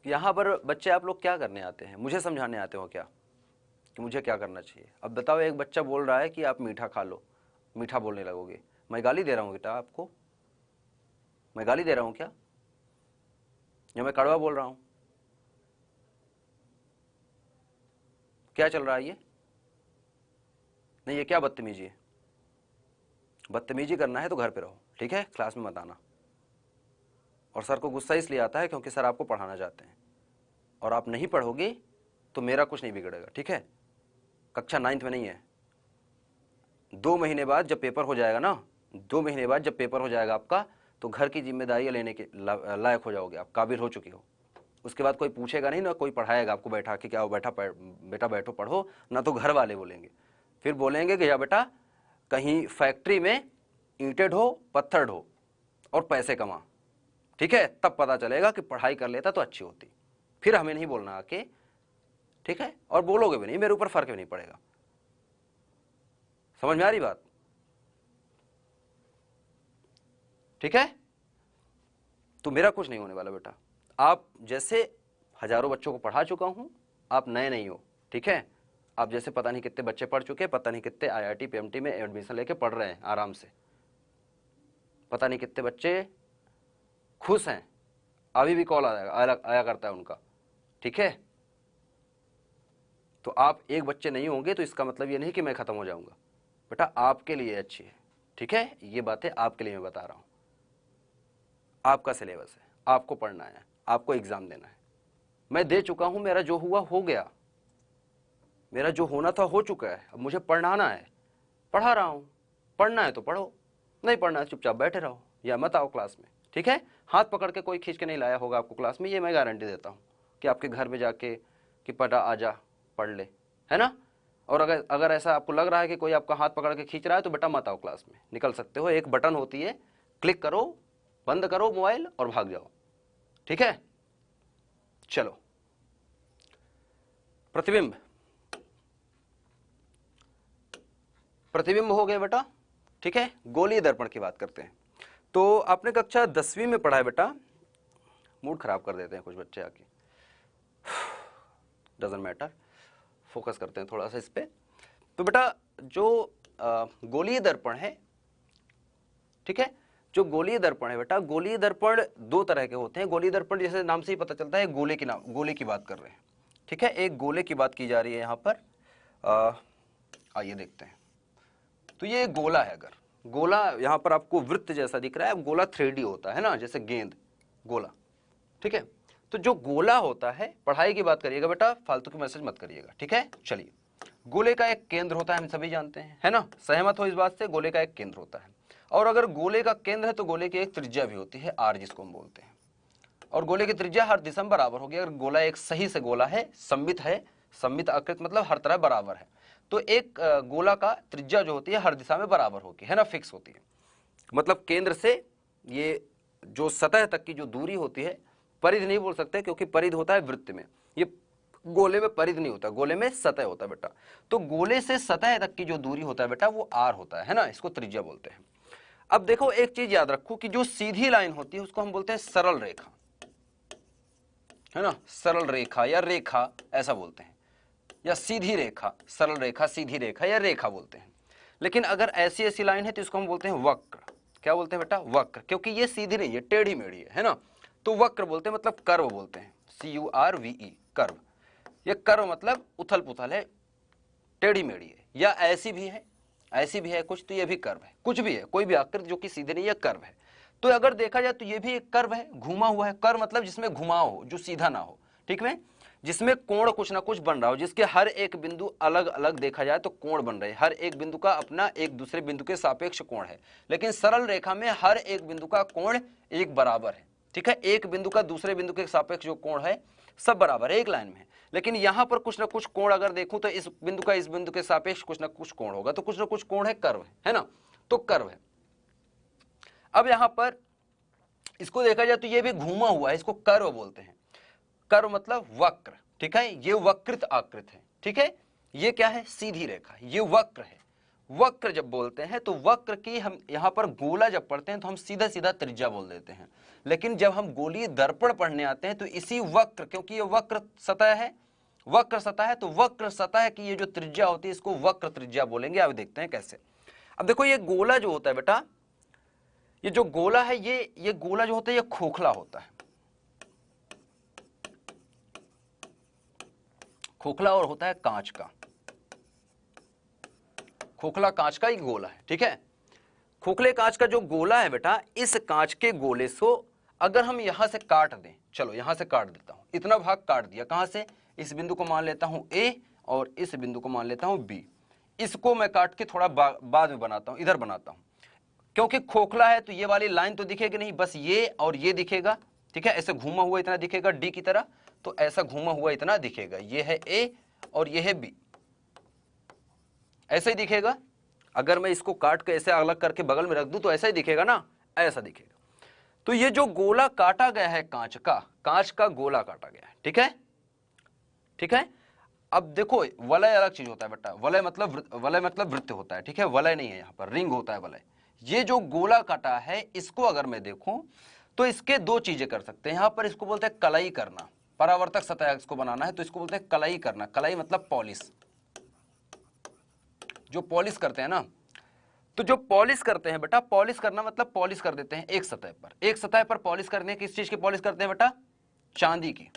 यहां पर बच्चे आप लोग क्या करने आते हैं, मुझे समझाने आते हो क्या कि मुझे क्या करना चाहिए। अब बताओ, एक बच्चा बोल रहा है कि आप मीठा खा लो, मीठा बोलने लगोगे। मैं गाली दे रहा हूं बेटा आपको, मैं गाली दे रहा हूं क्या, या मैं कड़वा बोल रहा हूं, क्या चल रहा है ये, नहीं ये क्या बदतमीजी है। बदतमीजी करना है तो घर पे रहो, ठीक है, क्लास में मत आना। और सर को गुस्सा इसलिए आता है क्योंकि सर आपको पढ़ाना चाहते हैं, और आप नहीं पढ़ोगे तो मेरा कुछ नहीं बिगड़ेगा, ठीक है। कक्षा 9th में नहीं है, 2 महीने बाद जब पेपर हो जाएगा ना, 2 महीने बाद जब पेपर हो जाएगा आपका, तो घर की जिम्मेदारियां लेने के लायक हो जाओगे, आप काबिल हो चुकी हो। उसके बाद कोई पूछेगा नहीं ना, कोई पढ़ाएगा आपको बैठा के, क्या बेटा बैठो पढ़ो ना, तो घर वाले बोलेंगे, फिर बोलेंगे कि या बेटा कहीं फैक्ट्री में ईंटें ढो, पत्थर ढो और पैसे कमा, ठीक है, तब पता चलेगा कि पढ़ाई कर लेता तो अच्छी होती। फिर हमें नहीं बोलना आके, ठीक है, और बोलोगे भी नहीं, मेरे ऊपर फर्क भी नहीं पड़ेगा। समझ में आ रही बात, ठीक है। तो मेरा कुछ नहीं होने वाला बेटा, आप जैसे हजारों बच्चों को पढ़ा चुका हूं, आप नए नहीं हो, ठीक है। आप जैसे पता नहीं कितने बच्चे पढ़ चुके हैं, पता नहीं कितने IIT PMT में एडमिशन लेके पढ़ रहे हैं आराम से, पता नहीं कितने बच्चे खुश हैं, अभी भी कॉल आया करता है उनका, ठीक है। तो आप एक बच्चे नहीं होंगे तो इसका मतलब ये नहीं कि मैं खत्म हो जाऊंगा बेटा, आपके लिए अच्छी है, ठीक है, ये बातें आपके लिए मैं बता रहा हूं। आपका सिलेबस है, आपको पढ़ना है, आपको एग्जाम देना है। मैं दे चुका हूं, मेरा जो हुआ हो गया, मेरा जो होना था हो चुका है, अब मुझे पढ़ाना है, पढ़ा रहा हूं। पढ़ना है तो पढ़ो, नहीं पढ़ना है चुपचाप बैठे रहो या मत आओ क्लास में, ठीक है। हाथ पकड़ के कोई खींच के नहीं लाया होगा आपको क्लास में, ये मैं गारंटी देता हूं कि आपके घर में जाके कि पढ़ा आजा पढ़ ले, है ना। और अगर ऐसा आपको लग रहा है कि कोई आपका हाथ पकड़ के खींच रहा है, तो बेटा मत आओ क्लास में, निकल सकते हो। एक बटन होती है, क्लिक करो, बंद करो मोबाइल और भाग जाओ, ठीक है। चलो, प्रतिबिंब, प्रतिबिंब हो गए बेटा, ठीक है। गोलीय दर्पण की बात करते हैं। तो आपने कक्षा 10वीं में पढ़ा है बेटा, मूड खराब कर देते हैं कुछ बच्चे आके, डजंट मैटर, फोकस करते हैं थोड़ा सा इस पे। तो बेटा जो गोलीय दर्पण है, ठीक है, जो गोलीय दर्पण है बेटा, गोलीय दर्पण 2 तरह के होते हैं। गोलीय दर्पण जैसे नाम से ही पता चलता है, गोले की बात कर रहे हैं, ठीक है, एक गोले की बात की जा रही है यहाँ पर। आइए देखते हैं। तो ये एक गोला है, अगर गोला यहाँ पर आपको वृत्त जैसा दिख रहा है, गोला 3D होता है ना, जैसे गेंद गोला, ठीक है। तो जो गोला होता है, पढ़ाई की बात करिएगा बेटा, फालतू की मैसेज मत करिएगा, ठीक है। चलिए, गोले का एक केंद्र होता है, हम सभी जानते हैं, है ना, सहमत हो इस बात से, गोले का एक केंद्र होता है। और अगर गोले का केंद्र है तो गोले की एक त्रिज्या भी होती है, r, जिसको हम बोलते हैं। और गोले की त्रिज्या हर दिशा में बराबर होगी। अगर गोला एक सही से गोला है, सममित आकृत मतलब हर तरह बराबर है, तो एक गोला का त्रिज्या जो होती है हर दिशा में बराबर होगी, है ना, फिक्स होती है। मतलब केंद्र से ये जो सतह तक की जो दूरी होती है, परिधि नहीं बोल सकते क्योंकि परिधि होता है वृत्त में, ये गोले में परिध नहीं होता, गोले में सतह होता है बेटा। तो गोले से सतह तक की जो दूरी होता है बेटा वो r होता है ना, इसको त्रिज्या बोलते हैं। अब देखो एक चीज याद रखो कि जो सीधी लाइन होती है उसको हम बोलते हैं सरल रेखा, है ना, सरल रेखा या रेखा ऐसा बोलते हैं, या सीधी रेखा, सरल रेखा, सीधी रेखा या रेखा बोलते हैं। लेकिन अगर ऐसी ऐसी लाइन है तो इसको हम बोलते हैं वक्र। क्या बोलते हैं बेटा? वक्र, क्योंकि ये सीधी नहीं है, टेढ़ी मेढ़ी है ना, तो वक्र बोलते हैं, मतलब कर्व बोलते हैं, CURVE, कर्व। ये कर्व मतलब उथल पुथल है, टेढ़ी मेढ़ी है, या ऐसी भी है, ऐसी भी है कुछ, तो ये भी कर्व है, कुछ भी है, कोई भी आकृति जो कि सीधे नहीं, ये कर्व है। तो अगर देखा जाए तो ये भी एक कर्व है, घुमा हुआ है। कर्व मतलब जिसमें घुमाव हो, जो सीधा ना हो, ठीक है, जिसमें कोण कुछ ना कुछ बन रहा हो, जिसके हर एक बिंदु अलग अलग देखा जाए तो कोण बन रहे हैं, हर एक बिंदु का अपना एक दूसरे बिंदु के सापेक्ष कोण है। लेकिन सरल रेखा में हर एक बिंदु का कोण एक बराबर है, ठीक है, एक बिंदु का दूसरे बिंदु के सापेक्ष जो कोण है सब बराबर है, एक लाइन में। लेकिन यहां पर कुछ ना कुछ कोण अगर देखूं तो इस बिंदु का इस बिंदु के सापेक्ष कुछ ना कुछ कोण होगा, तो कुछ ना कुछ कोण है, कर्व है ना, तो कर्व है। अब यहां पर इसको देखा जाए तो ये भी घूमा हुआ है, इसको कर्व बोलते हैं। कर्व मतलब वक्र, ठीक है, ये वक्रित आकृत है, ठीक है, ये क्या है? सीधी रेखा, ये वक्र है। वक्र जब बोलते हैं तो वक्र की हम यहां पर गोला जब पढ़ते हैं तो हम सीधा सीधा त्रिज्या बोल देते हैं। लेकिन जब हम गोलीय दर्पण पढ़ने आते हैं तो इसी वक्र, क्योंकि ये वक्र सतह है, वक्र सतह है, तो वक्र सतह की ये जो त्रिज्या होती है इसको वक्र त्रिज्या बोलेंगे। अब देखते हैं कैसे। अब देखो ये गोला जो होता है बेटा, ये जो गोला है, ये गोला जो होता है ये खोखला होता है, खोखला, और होता है कांच का, खोखला कांच का ही गोला है, ठीक है। खोखले कांच का जो गोला है बेटा, इस कांच के गोले को अगर हम यहां से काट दें, चलो यहां से काट देता हूं, इतना भाग काट दिया, कहां से? इस बिंदु को मान लेता हूं A और इस बिंदु को मान लेता हूं B। इसको मैं काट के थोड़ा बाद में बनाता हूं, इधर बनाता हूं, क्योंकि खोखला है तो ये वाली लाइन तो दिखेगी नहीं, बस ये और ये दिखेगा, ठीक है, ऐसे घूमा हुआ इतना दिखेगा D की तरह, तो ऐसा घूमा हुआ इतना दिखेगा, ये है A और ये है B, ऐसा ही दिखेगा। अगर मैं इसको काट के ऐसे अलग करके बगल में रख दूं तो ऐसा ही दिखेगा ना, ऐसा दिखेगा। तो ये जो गोला काटा गया है कांच का गोला काटा गया है, ठीक है, ठीक है। अब देखो वलय अलग चीज होता है बेटा, वलय मतलब वृत्त होता है, ठीक है, वलय नहीं है, यहाँ पर रिंग होता है वलय। ये जो गोला काटा है इसको अगर मैं देखूं तो इसके दो चीजें कर सकते हैं, यहां पर इसको बोलते हैं कलई करना, परावर्तक सतह इसको बनाना है तो इसको बोलते हैं कलई करना। कलई मतलब पॉलिश, जो पॉलिश करते हैं ना, तो जो पॉलिश करते हैं बेटा, पॉलिश करना मतलब पॉलिश कर देते हैं एक सतह पर, एक सतह पर पॉलिश करने किस चीज की पॉलिश करते हैं बेटा? चांदी की,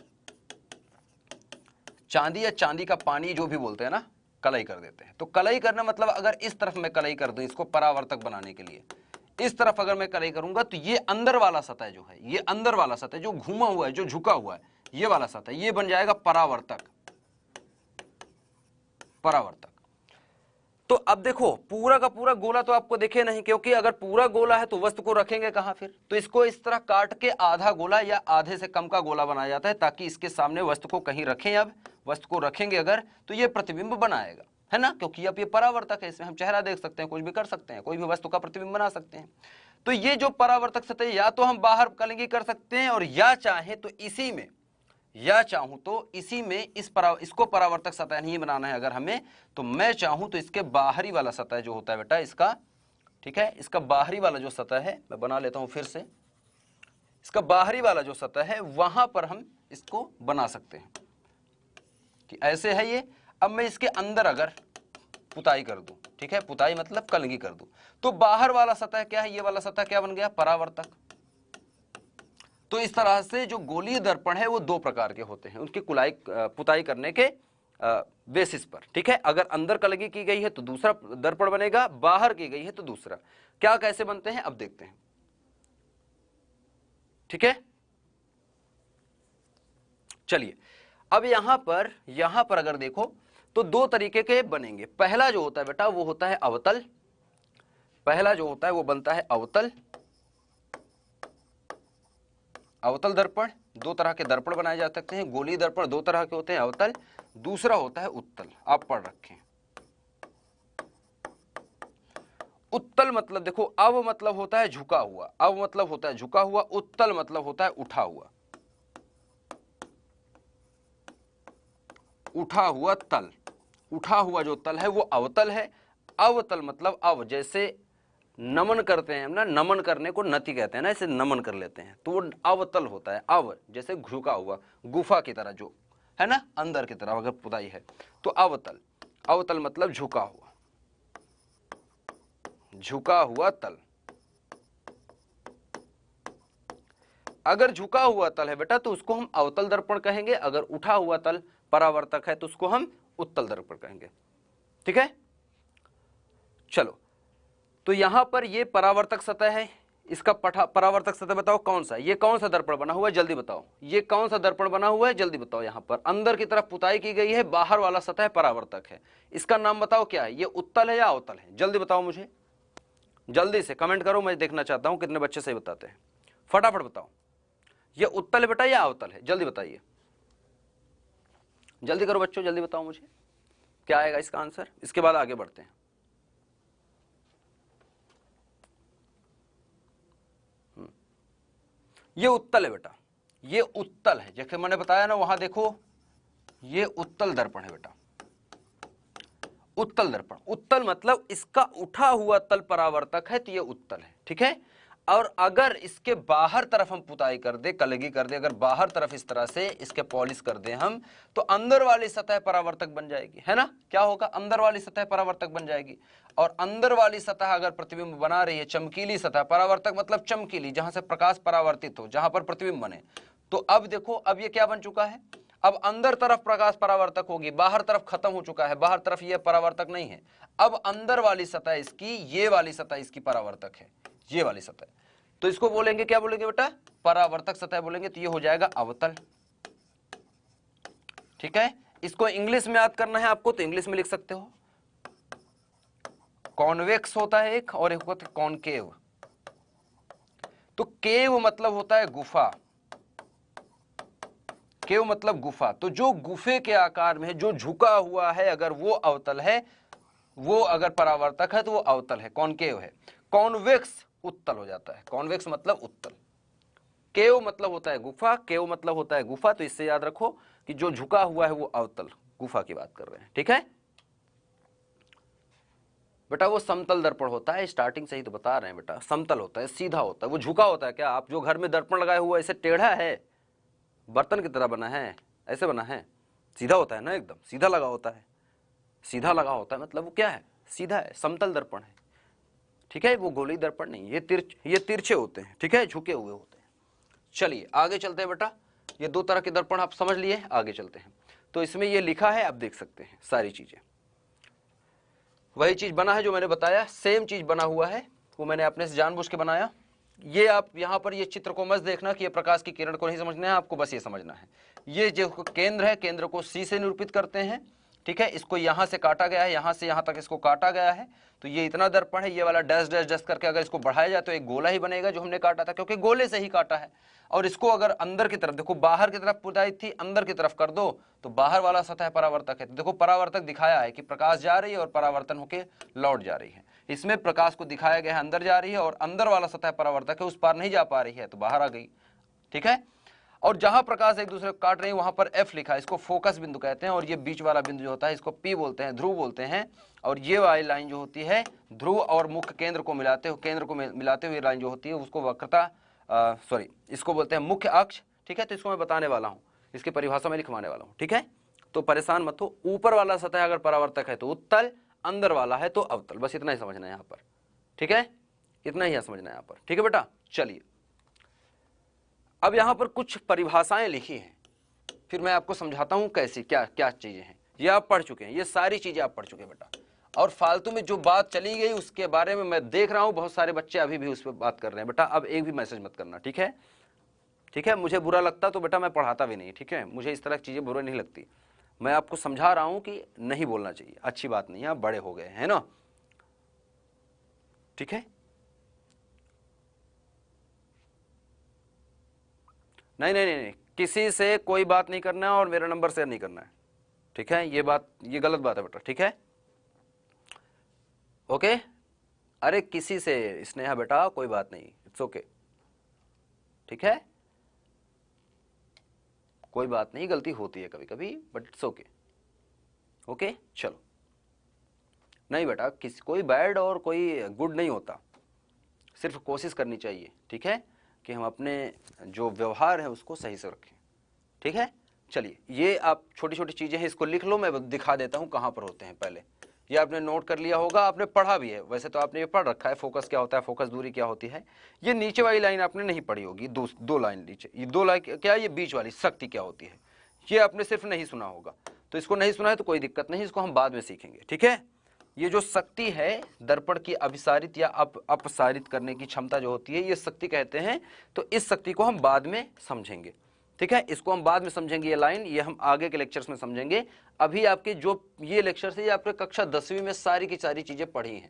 चांदी या चांदी का पानी जो भी बोलते हैं ना, कलई कर देते हैं। तो कलई करना मतलब अगर इस तरफ मैं कलई कर दूं इसको परावर्तक बनाने के लिए, इस तरफ अगर मैं कलई करूंगा तो ये अंदर वाला सतह जो है, ये अंदर वाला सतह जो घूमा हुआ है, जो झुका हुआ है, ये वाला सतह, ये बन जाएगा परावर्तक, परावर्तक। तो अब देखो पूरा का पूरा गोला तो आपको दिखे नहीं, क्योंकि अगर पूरा गोला है तो वस्तु को रखेंगे कहां फिर? तो इसको इस तरह काट के आधा गोला या आधे से कम का गोला बनाया जाता है, ताकि इसके सामने वस्तु को कहीं रखें। अब वस्तु को रखेंगे अगर तो ये प्रतिबिंब बनाएगा, है ना, क्योंकि अब ये परावर्तक है, इसमें हम चेहरा देख सकते हैं, कुछ भी कर सकते हैं, कोई भी वस्तु का प्रतिबिंब बना सकते हैं। तो ये जो परावर्तक सतह या तो हम बाहर कलगी कर सकते हैं, और या चाहे तो इसी में, या चाहूं तो इसी में इसको परावर्तक सतह नहीं बनाना है अगर हमें, तो मैं चाहूं तो इसके बाहरी वाला सतह जो होता है बेटा इसका, ठीक है, इसका बाहरी वाला जो सतह है, मैं बना लेता हूं फिर से, इसका बाहरी वाला जो सतह है वहां पर हम इसको बना सकते हैं कि ऐसे है ये। अब मैं इसके अंदर अगर पुताई कर दूं, ठीक है, पुताई मतलब कलगी कर दूं, तो बाहर वाला सतह क्या है? ये वाला सतह क्या बन गया? परावर्तक। तो इस तरह से जो गोलीय दर्पण है वो दो प्रकार के होते हैं, उनकी पुताई करने के बेसिस पर, ठीक है। अगर अंदर कलगी की गई है तो दूसरा दर्पण बनेगा, बाहर की गई है तो दूसरा। क्या कैसे बनते हैं अब देखते हैं, ठीक है। चलिए अब यहां पर अगर देखो तो दो तरीके के बनेंगे। पहला जो होता है बेटा वो होता है अवतल, पहला जो होता है वो बनता है अवतल, अवतल दर्पण। दो तरह के दर्पण बनाए जा सकते हैं, गोलीय दर्पण दो तरह के होते हैं, अवतल, दूसरा होता है उत्तल, आप पढ़ रखें। उत्तल मतलब देखो, अव मतलब होता है झुका हुआ, अव मतलब होता है झुका हुआ, उत्तल मतलब होता है उठा हुआ। उठा हुआ तल, उठा हुआ जो तल है वो अवतल है। अवतल मतलब अव, जैसे नमन करते हैं हम ना, नमन करने को नति कहते हैं ना, इसे नमन कर लेते हैं तो वो अवतल होता है। अव जैसे झुका हुआ, गुफा की तरह जो है ना, अंदर की तरफ अगर पुताई है तो अवतल। अवतल मतलब झुका हुआ, झुका हुआ तल। अगर झुका हुआ तल है बेटा तो उसको हम अवतल दर्पण कहेंगे, अगर उठा हुआ तल परावर्तक है तो उसको हम उत्तल दर्पण कहेंगे। ठीक है, चलो, तो यहां पर ये परावर्तक सतह है, इसका परावर्तक सतह बताओ कौन सा है, ये कौन सा दर्पण बना हुआ है, जल्दी बताओ, ये कौन सा दर्पण बना हुआ है, जल्दी बताओ। यहां पर अंदर की तरफ पुताई की गई है, बाहर वाला सतह परावर्तक है, इसका नाम बताओ क्या है, ये उत्तल है या अवतल है, जल्दी बताओ मुझे, जल्दी से कमेंट करो, मैं देखना चाहता हूं कितने बच्चे सही बताते हैं, फटाफट बताओ। ये उत्तल है बेटा या अवतल है, जल्दी बताइए, जल्दी करो बच्चों, जल्दी बताओ मुझे क्या आएगा इसका आंसर, इसके बाद आगे बढ़ते हैं। ये उत्तल है बेटा, ये उत्तल है, जैसे मैंने बताया ना वहां देखो, ये उत्तल दर्पण है बेटा, उत्तल दर्पण। उत्तल मतलब इसका उठा हुआ तल परावर्तक है तो ये उत्तल है। ठीक है, और अगर इसके बाहर तरफ हम पुताई कर दे, कलगी कर दे, अगर बाहर तरफ इस तरह से इसके पॉलिश कर दे हम, तो अंदर वाली सतह परावर्तक बन जाएगी, है ना, क्या होगा, अंदर वाली सतह परावर्तक बन जाएगी। और अंदर वाली सतह अगर प्रतिबिंब बना रही है, चमकीली सतह, परावर्तक मतलब चमकीली, जहां से प्रकाश परावर्तित हो, जहां पर प्रतिबिंब बने, तो अब देखो, अब ये क्या बन चुका है, अब अंदर तरफ प्रकाश परावर्तक होगी, बाहर तरफ खत्म हो चुका है, बाहर तरफ ये परावर्तक नहीं है, अब अंदर वाली सतह इसकी, ये वाली सतह इसकी परावर्तक है, ये वाली सतह, तो इसको बोलेंगे, क्या बोलेंगे बेटा, परावर्तक सतह बोलेंगे, तो ये हो जाएगा अवतल। ठीक है, इसको इंग्लिश में याद करना है आपको तो इंग्लिश में लिख सकते हो, कॉन्वेक्स होता है एक, और एक होता है कॉनकेव। तो केव मतलब होता है गुफा, केव मतलब गुफा, तो जो गुफे के आकार में है, जो झुका हुआ है, अगर वो अवतल है, वो अगर परावर्तक है तो वो अवतल है, कॉनकेव है। कॉन्वेक्स उत्तल हो जाता है, कॉन्वेक्स मतलब उत्तल। केव मतलब होता है गुफा, केव मतलब होता है गुफा, तो इससे याद रखो कि जो झुका हुआ है वो अवतल, गुफा की बात कर रहे हैं। ठीक है बेटा, वो समतल दर्पण होता है, स्टार्टिंग से ही तो बता रहे हैं बेटा, समतल होता है, सीधा होता है, वो झुका होता है। क्या आप जो घर में दर्पण लगाए हुआ ऐसे टेढ़ा है, बर्तन की तरह बना है, ऐसे बना है, सीधा होता है ना, एकदम सीधा लगा होता है, सीधा लगा होता है मतलब वो क्या है, सीधा है, समतल दर्पण है। ठीक है, वो गोली दर्पण नहीं, ये तिरछे होते हैं। ठीक है, झुके हुए होते हैं। चलिए आगे चलते हैं बेटा, ये दो तरह के दर्पण आप समझ लिए, आगे चलते हैं। तो इसमें ये लिखा है, आप देख सकते हैं सारी चीजें, वही चीज बना है जो मैंने बताया, सेम चीज बना हुआ है, वो मैंने अपने से जानबूझ के बनाया। ये आप यहां पर ये चित्र को मत देखना कि ये प्रकाश की किरण को नहीं समझना है आपको, बस ये समझना है, ये जो केंद्र है, केंद्र को सी से निरूपित करते हैं। ठीक है, इसको यहां से काटा गया है, यहां से यहां तक इसको काटा गया है, तो ये इतना दर्पण है, ये वाला डैश डैश डैश करके अगर इसको बढ़ाया जाए तो एक गोला ही बनेगा जो हमने काटा था, क्योंकि गोले से ही काटा है। और इसको अगर अंदर की तरफ देखो, बाहर की तरफ पुताई थी, अंदर की तरफ कर दो तो बाहर वाला सतह परावर्तक है। तो देखो परावर्तक दिखाया है कि प्रकाश जा रही है और परावर्तन होके लौट जा रही है, इसमें प्रकाश को दिखाया गया है अंदर जा रही है, और अंदर वाला सतह परावर्तक है, उस पार नहीं जा पा रही है तो बाहर आ गई। ठीक है, और जहां प्रकाश एक दूसरे को काट रही है वहां पर F लिखा है, इसको फोकस बिंदु कहते हैं, और ये बीच वाला बिंदु जो होता है इसको P बोलते हैं, ध्रुव बोलते हैं। और ये वाली लाइन जो होती है ध्रुव और मुख्य केंद्र को मिलाते हुए, केंद्र को मिलाते हुए लाइन जो होती है उसको वक्रता, सॉरी, इसको बोलते हैं मुख्य अक्ष। ठीक है, तो इसको मैं बताने वाला हूं, इसकी परिभाषा में लिखवाने वाला हूं। ठीक है, तो परेशान मत हो, ऊपर वाला सतह अगर परावर्तक है तो उत्तल, अंदर वाला है तो अवतल, बस इतना ही समझना है यहाँ पर। ठीक है, इतना ही समझना है यहाँ पर। ठीक है बेटा, चलिए अब यहाँ पर कुछ परिभाषाएं लिखी हैं, फिर मैं आपको समझाता हूँ कैसी, क्या क्या चीजें हैं। ये आप पढ़ चुके हैं, ये सारी चीजें आप पढ़ चुके हैं बेटा, और फालतू में जो बात चली गई उसके बारे में मैं देख रहा हूँ बहुत सारे बच्चे अभी भी उस पर बात कर रहे हैं। बेटा अब एक भी मैसेज मत करना, ठीक है, ठीक है, मुझे बुरा लगता तो बेटा मैं पढ़ाता भी नहीं। ठीक है, मुझे इस तरह की चीजें बुरी नहीं लगती, मैं आपको समझा रहा हूं कि नहीं बोलना चाहिए, अच्छी बात नहीं है, आप बड़े हो गए हैं ना। ठीक है, नहीं नहीं नहीं, किसी से कोई बात नहीं करना है और मेरा नंबर शेयर नहीं करना है। ठीक है, ये बात, ये गलत बात है बेटा। ठीक है, ओके, अरे किसी से स्नेहा बेटा कोई बात नहीं, इट्स ओके। ठीक है, कोई बात नहीं, गलती होती है कभी कभी, बट इट्स ओके। ओके चलो, नहीं बेटा किसी कोई बैड और कोई गुड नहीं होता, सिर्फ कोशिश करनी चाहिए, ठीक है, कि हम अपने जो व्यवहार है उसको सही से रखें, ठीक है। चलिए ये आप छोटी छोटी चीजें हैं, इसको लिख लो, मैं दिखा देता हूं कहां पर होते हैं। पहले ये आपने नोट कर लिया होगा, आपने पढ़ा भी है, वैसे तो आपने ये पढ़ रखा है, फोकस क्या होता है, फोकस दूरी क्या होती है। ये नीचे वाली लाइन आपने नहीं पढ़ी होगी, दो लाइन नीचे, ये 2 लाइन क्या, ये बीच वाली शक्ति क्या होती है, ये आपने सिर्फ नहीं सुना होगा। तो इसको नहीं सुना है तो कोई दिक्कत नहीं, इसको हम बाद में सीखेंगे, ठीक है। ये जो शक्ति है दर्पण की अभिसारित या अपसारित करने की क्षमता जो होती है, ये शक्ति कहते हैं। तो इस शक्ति को हम बाद में समझेंगे, ठीक है, इसको हम बाद में समझेंगे। ये लाइन ये हम आगे के लेक्चर्स में समझेंगे। अभी आपके जो ये लेक्चर्स है ये आपके कक्षा 10वीं में सारी की सारी चीजें पढ़ी हैं,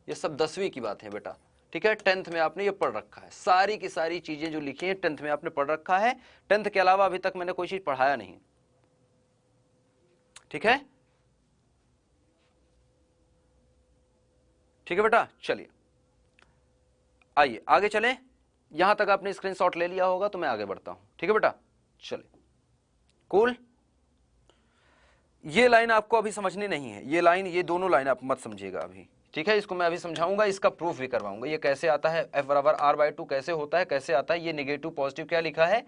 ये सब 10वीं की बात है बेटा, ठीक है। 10th में आपने ये पढ़ रखा है, सारी की सारी चीजें जो लिखी हैं 10th में आपने पढ़ रखा है। 10th के अलावा अभी तक मैंने कोई चीज पढ़ाया नहीं, ठीक है, ठीक है बेटा। चलिए आइए आगे चलें, यहां तक आपने स्क्रीनशॉट ले लिया होगा तो मैं आगे बढ़ता हूं, ठीक है बेटा। चलिए कूल, ये लाइन आपको अभी समझनी नहीं है, ये लाइन, ये दोनों लाइन आप मत समझिएगा अभी, ठीक है। इसको मैं अभी समझाऊंगा, इसका प्रूफ भी करवाऊंगा, ये कैसे आता है, F बराबर R/2 कैसे होता है, कैसे आता है, ये नेगेटिव पॉजिटिव क्या लिखा है,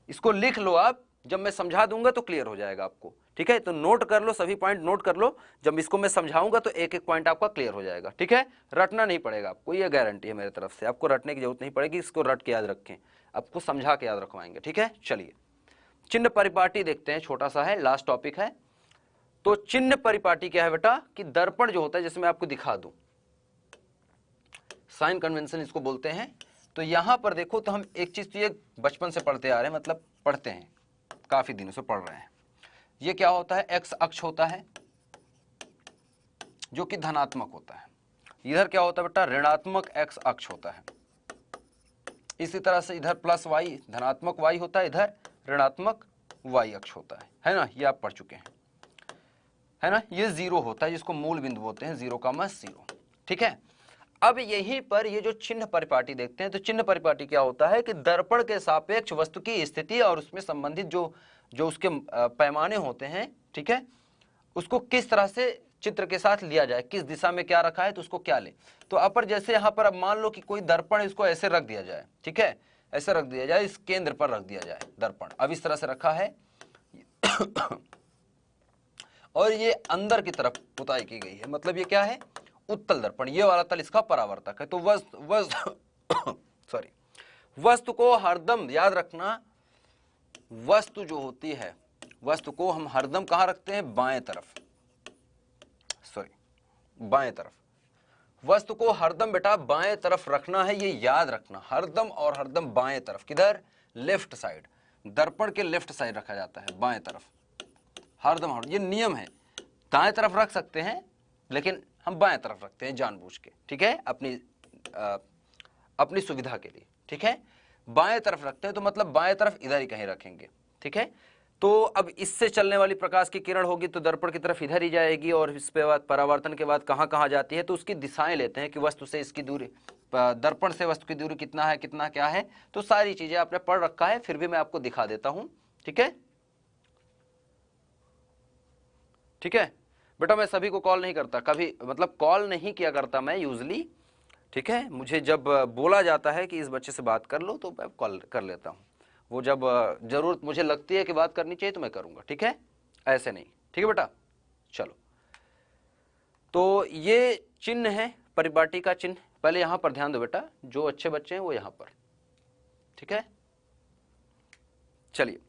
इसको लिख लो आप, जब मैं समझा दूंगा तो क्लियर हो जाएगा आपको, ठीक है। तो नोट कर लो, सभी पॉइंट नोट कर लो, जब इसको मैं समझाऊंगा तो एक एक पॉइंट आपका क्लियर हो जाएगा, ठीक है। रटना नहीं पड़ेगा आपको, ये गारंटी है मेरी तरफ से, आपको रटने की जरूरत नहीं पड़ेगी, इसको रट के याद रखें, आपको समझा के याद रखवाएंगे, ठीक है। चलिए चिन्ह परिपाटी देखते हैं, छोटा सा है, लास्ट टॉपिक है। तो चिन्ह परिपाटी क्या है बेटा, कि दर्पण जो होता है, जैसे मैं आपको दिखा दूं, साइन कन्वेंशन इसको बोलते हैं। तो यहां पर देखो, तो हम एक चीज तो ये बचपन से पढ़ते आ रहे हैं, मतलब पढ़ते हैं, काफी दिनों से पढ़ रहे हैं। ये क्या होता है, एक्स अक्ष होता है जो कि धनात्मक होता है, इधर क्या होता है बेटा, ऋणात्मक एक्स अक्ष होता है। इसी तरह से इधर प्लस वाई, धनात्मक वाई होता है, इधर ऋणात्मक वाई अक्ष होता है ना, ये आप पढ़ चुके हैं, है ना। ये 0 होता है जिसको मूल बिंदु बोलते हैं, 0,0, ठीक है। अब यहीं पर ये जो चिन्ह परिपाटी देखते हैं, तो चिन्ह परिपाटी क्या होता है कि दर्पण के सापेक्ष वस्तु की स्थिति और उसमें संबंधित जो उसके पैमाने होते हैं, ठीक है, उसको किस तरह से चित्र के साथ लिया जाए, किस दिशा में क्या रखा है तो उसको क्या ले। तो अपर जैसे यहां पर अब मान लो कि कोई दर्पण, इसको ऐसे रख दिया जाए, ठीक है, ऐसे रख दिया जाए, इस केंद्र पर रख दिया जाए दर्पण, अब इस तरह से रखा है और ये अंदर की तरफ पुताई की गई है, मतलब ये क्या है, उत्तल दर्पण, ये वाला तल इसका परावर्तक है। तो वस्तु को हरदम याद रखना, वस्तु जो होती है, वस्तु को हम हरदम कहां रखते हैं, बाएं तरफ, बाएं तरफ, वस्तु को हरदम बेटा बाएं तरफ रखना है, ये याद रखना, हरदम और हरदम बाएं तरफ, किधर, लेफ्ट साइड, दर्पण के लेफ्ट साइड रखा जाता है, बाएं तरफ हरदम, ये नियम है। दाएं तरफ रख सकते हैं लेकिन हम बाएं तरफ रखते हैं जानबूझ के, ठीक है, अपनी सुविधा के लिए, ठीक है, बाएं तरफ रखते हैं, तो मतलब बाएं तरफ इधर ही कहीं रखेंगे, ठीक है। तो अब इससे चलने वाली प्रकाश की किरण होगी तो दर्पण की तरफ इधर ही जाएगी, और इस पे बाद परावर्तन के बाद कहाँ कहाँ जाती है, तो उसकी दिशाएं लेते हैं कि वस्तु से इसकी दूरी, दर्पण से वस्तु की दूरी कितना है, कितना क्या है, तो सारी चीजें आपने पढ़ रखा है, फिर भी मैं आपको दिखा देता हूं, ठीक है, ठीक है बेटा। मैं सभी को कॉल नहीं करता कभी, मतलब कॉल नहीं किया करता मैं यूजली, ठीक है। मुझे जब बोला जाता है कि इस बच्चे से बात कर लो तो मैं कॉल कर लेता हूँ, वो जब जरूरत मुझे लगती है कि बात करनी चाहिए तो मैं करूँगा, ठीक है, ऐसे नहीं, ठीक है बेटा। चलो तो ये चिन्ह है परिपाटी का चिन्ह, पहले यहाँ पर ध्यान दो बेटा, जो अच्छे बच्चे हैं वो यहाँ पर, ठीक है। चलिए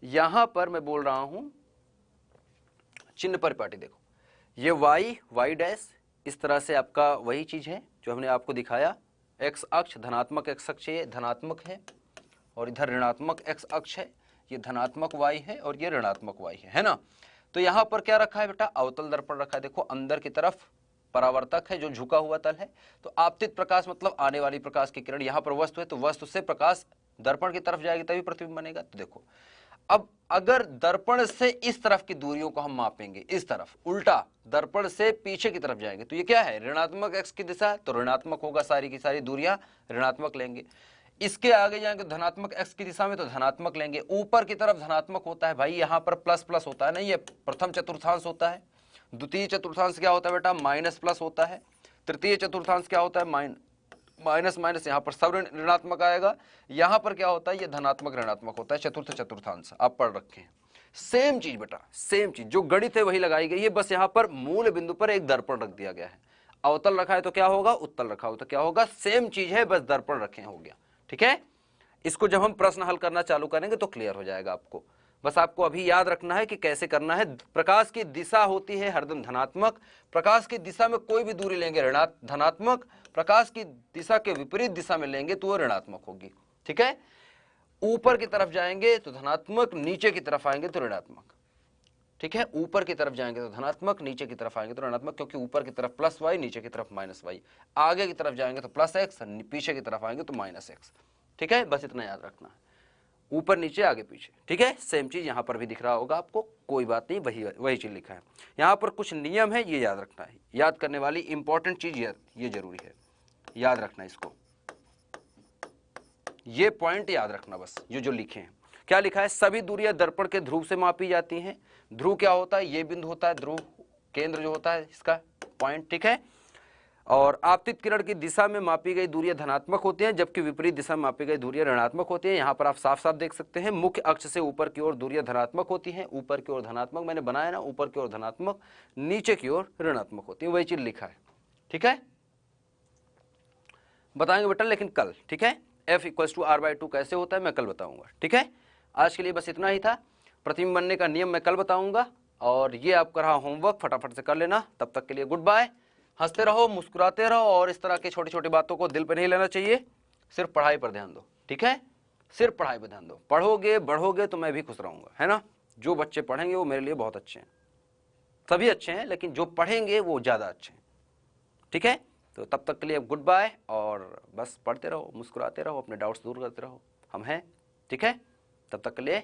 यहाँ पर मैं बोल रहा हूँ चिन्ह परिपाटी, देखो ये वाई डैश, इस तरह से आपका वही चीज है जो हमने आपको दिखाया, एक्स अक्ष, धनात्मक एक्स अक्ष ये धनात्मक है, और इधर ऋणात्मक एक्स अक्ष है, ये धनात्मक वाई है और ये ऋणात्मक वाई है ना। तो यहाँ पर क्या रखा है बेटा, अवतल दर्पण रखा है, देखो अंदर की तरफ परावर्तक है जो झुका हुआ तल है, तो आपतित प्रकाश मतलब आने वाली प्रकाश की किरण, यहाँ पर वस्तु है तो वस्तु से प्रकाश दर्पण की तरफ जाएगी तभी प्रतिबिंब बनेगा। तो देखो अब अगर दर्पण से इस तरफ की दूरियों को हम मापेंगे, इस तरफ उल्टा दर्पण से पीछे की तरफ जाएंगे, तो ये क्या है, ऋणात्मक एक्स की दिशा है, तो ऋणात्मक होगा, सारी की सारी दूरियां ऋणात्मक लेंगे। इसके आगे जाएंगे धनात्मक x की दिशा में तो धनात्मक लेंगे, ऊपर की तरफ धनात्मक होता है भाई, यहां पर प्लस प्लस होता है, नहीं ये प्रथम चतुर्थांश होता है, द्वितीय चतुर्थांश क्या होता है बेटा, माइनस प्लस होता है, तृतीय चतुर्थांश क्या होता है, माइनस माइनस, यहां पर सब ऋणात्मक आएगा, यहां पर क्या होता है, ये धनात्मक ऋणात्मक होता है, चतुर्थ चतुर्थांश आप पढ़ रखे हैं। सेम चीज बेटा, सेम चीज जो गणित है वही लगाई गई है, बस यहां पर मूल बिंदु पर एक दर्पण रख दिया गया है, अवतल रखा है तो क्या होगा, उत्तल रखा हो तो क्या होगा, सेम चीज है, बस दर्पण रखे हो गया। ठीक है, इसको जब हम प्रश्न हल करना चालू करेंगे तो क्लियर हो जाएगा आपको। बस आपको अभी याद रखना है कि कैसे करना है। प्रकाश की दिशा होती है हरदम धनात्मक, प्रकाश की दिशा में कोई भी दूरी लेंगे धनात्मक, प्रकाश की दिशा के विपरीत दिशा में लेंगे तो वो ऋणात्मक होगी। ठीक है, ऊपर की तरफ जाएंगे तो धनात्मक, नीचे की तरफ आएंगे तो ऋणात्मक। ठीक है, ऊपर की तरफ जाएंगे तो धनात्मक, नीचे की तरफ आएंगे तो ऋणात्मक, क्योंकि ऊपर की तरफ प्लस वाई, नीचे की तरफ माइनस वाई, आगे की तरफ जाएंगे तो प्लस एक्स, पीछे की तरफ आएंगे तो माइनस एक्स। ठीक है, बस इतना याद रखना है, ऊपर नीचे आगे पीछे। ठीक है, सेम चीज यहां पर भी दिख रहा होगा आपको, कोई बात नहीं, वही चीज लिखा है। यहां पर कुछ नियम है, ये याद रखना है, याद करने वाली इंपॉर्टेंट चीज ये जरूरी है, याद रखना इसको, ये पॉइंट याद रखना बस, जो लिखे हैं। क्या लिखा है, सभी दूरियां दर्पण के ध्रुव से मापी जाती हैं। ध्रुव क्या होता है, ये बिंदु होता है ध्रुव, केंद्र जो होता है इसका पॉइंट। ठीक है, और आपतित किरण की दिशा में मापी गई दूरियां धनात्मक होती हैं, जबकि विपरीत दिशा में मापी गई दूरियां ऋणात्मक होती हैं। यहाँ पर आप साफ साफ देख सकते हैं, मुख्य अक्ष से ऊपर की ओर दूरियां धनात्मक होती हैं, ऊपर की ओर धनात्मक मैंने बनाया ना, ऊपर की ओर धनात्मक, नीचे की ओर ऋणात्मक होती है, वही चीज लिखा है। ठीक है, बताएंगे बेटा लेकिन कल। ठीक है, F = r/2 कैसे होता है मैं कल बताऊंगा। ठीक है, आज के लिए बस इतना ही था, प्रतिबिंब बनने का नियम मैं कल बताऊंगा, और ये आपका रहा होमवर्क, फटाफट से कर लेना। तब तक के लिए गुड बाय, हंसते रहो, मुस्कुराते रहो, और इस तरह की छोटी छोटी बातों को दिल पे नहीं लेना चाहिए, सिर्फ पढ़ाई पर ध्यान दो। ठीक है, सिर्फ पढ़ाई पर ध्यान दो, पढ़ोगे बढ़ोगे तो मैं भी खुश रहूंगा, है ना। जो बच्चे पढ़ेंगे वो मेरे लिए बहुत अच्छे हैं, सभी अच्छे हैं, लेकिन जो पढ़ेंगे वो ज़्यादा अच्छे हैं। ठीक है, तो तब तक के लिए गुड बाय, और बस पढ़ते रहो, मुस्कुराते रहो, अपने डाउट्स दूर करते रहो, हम हैं। ठीक है, तब तक के लिए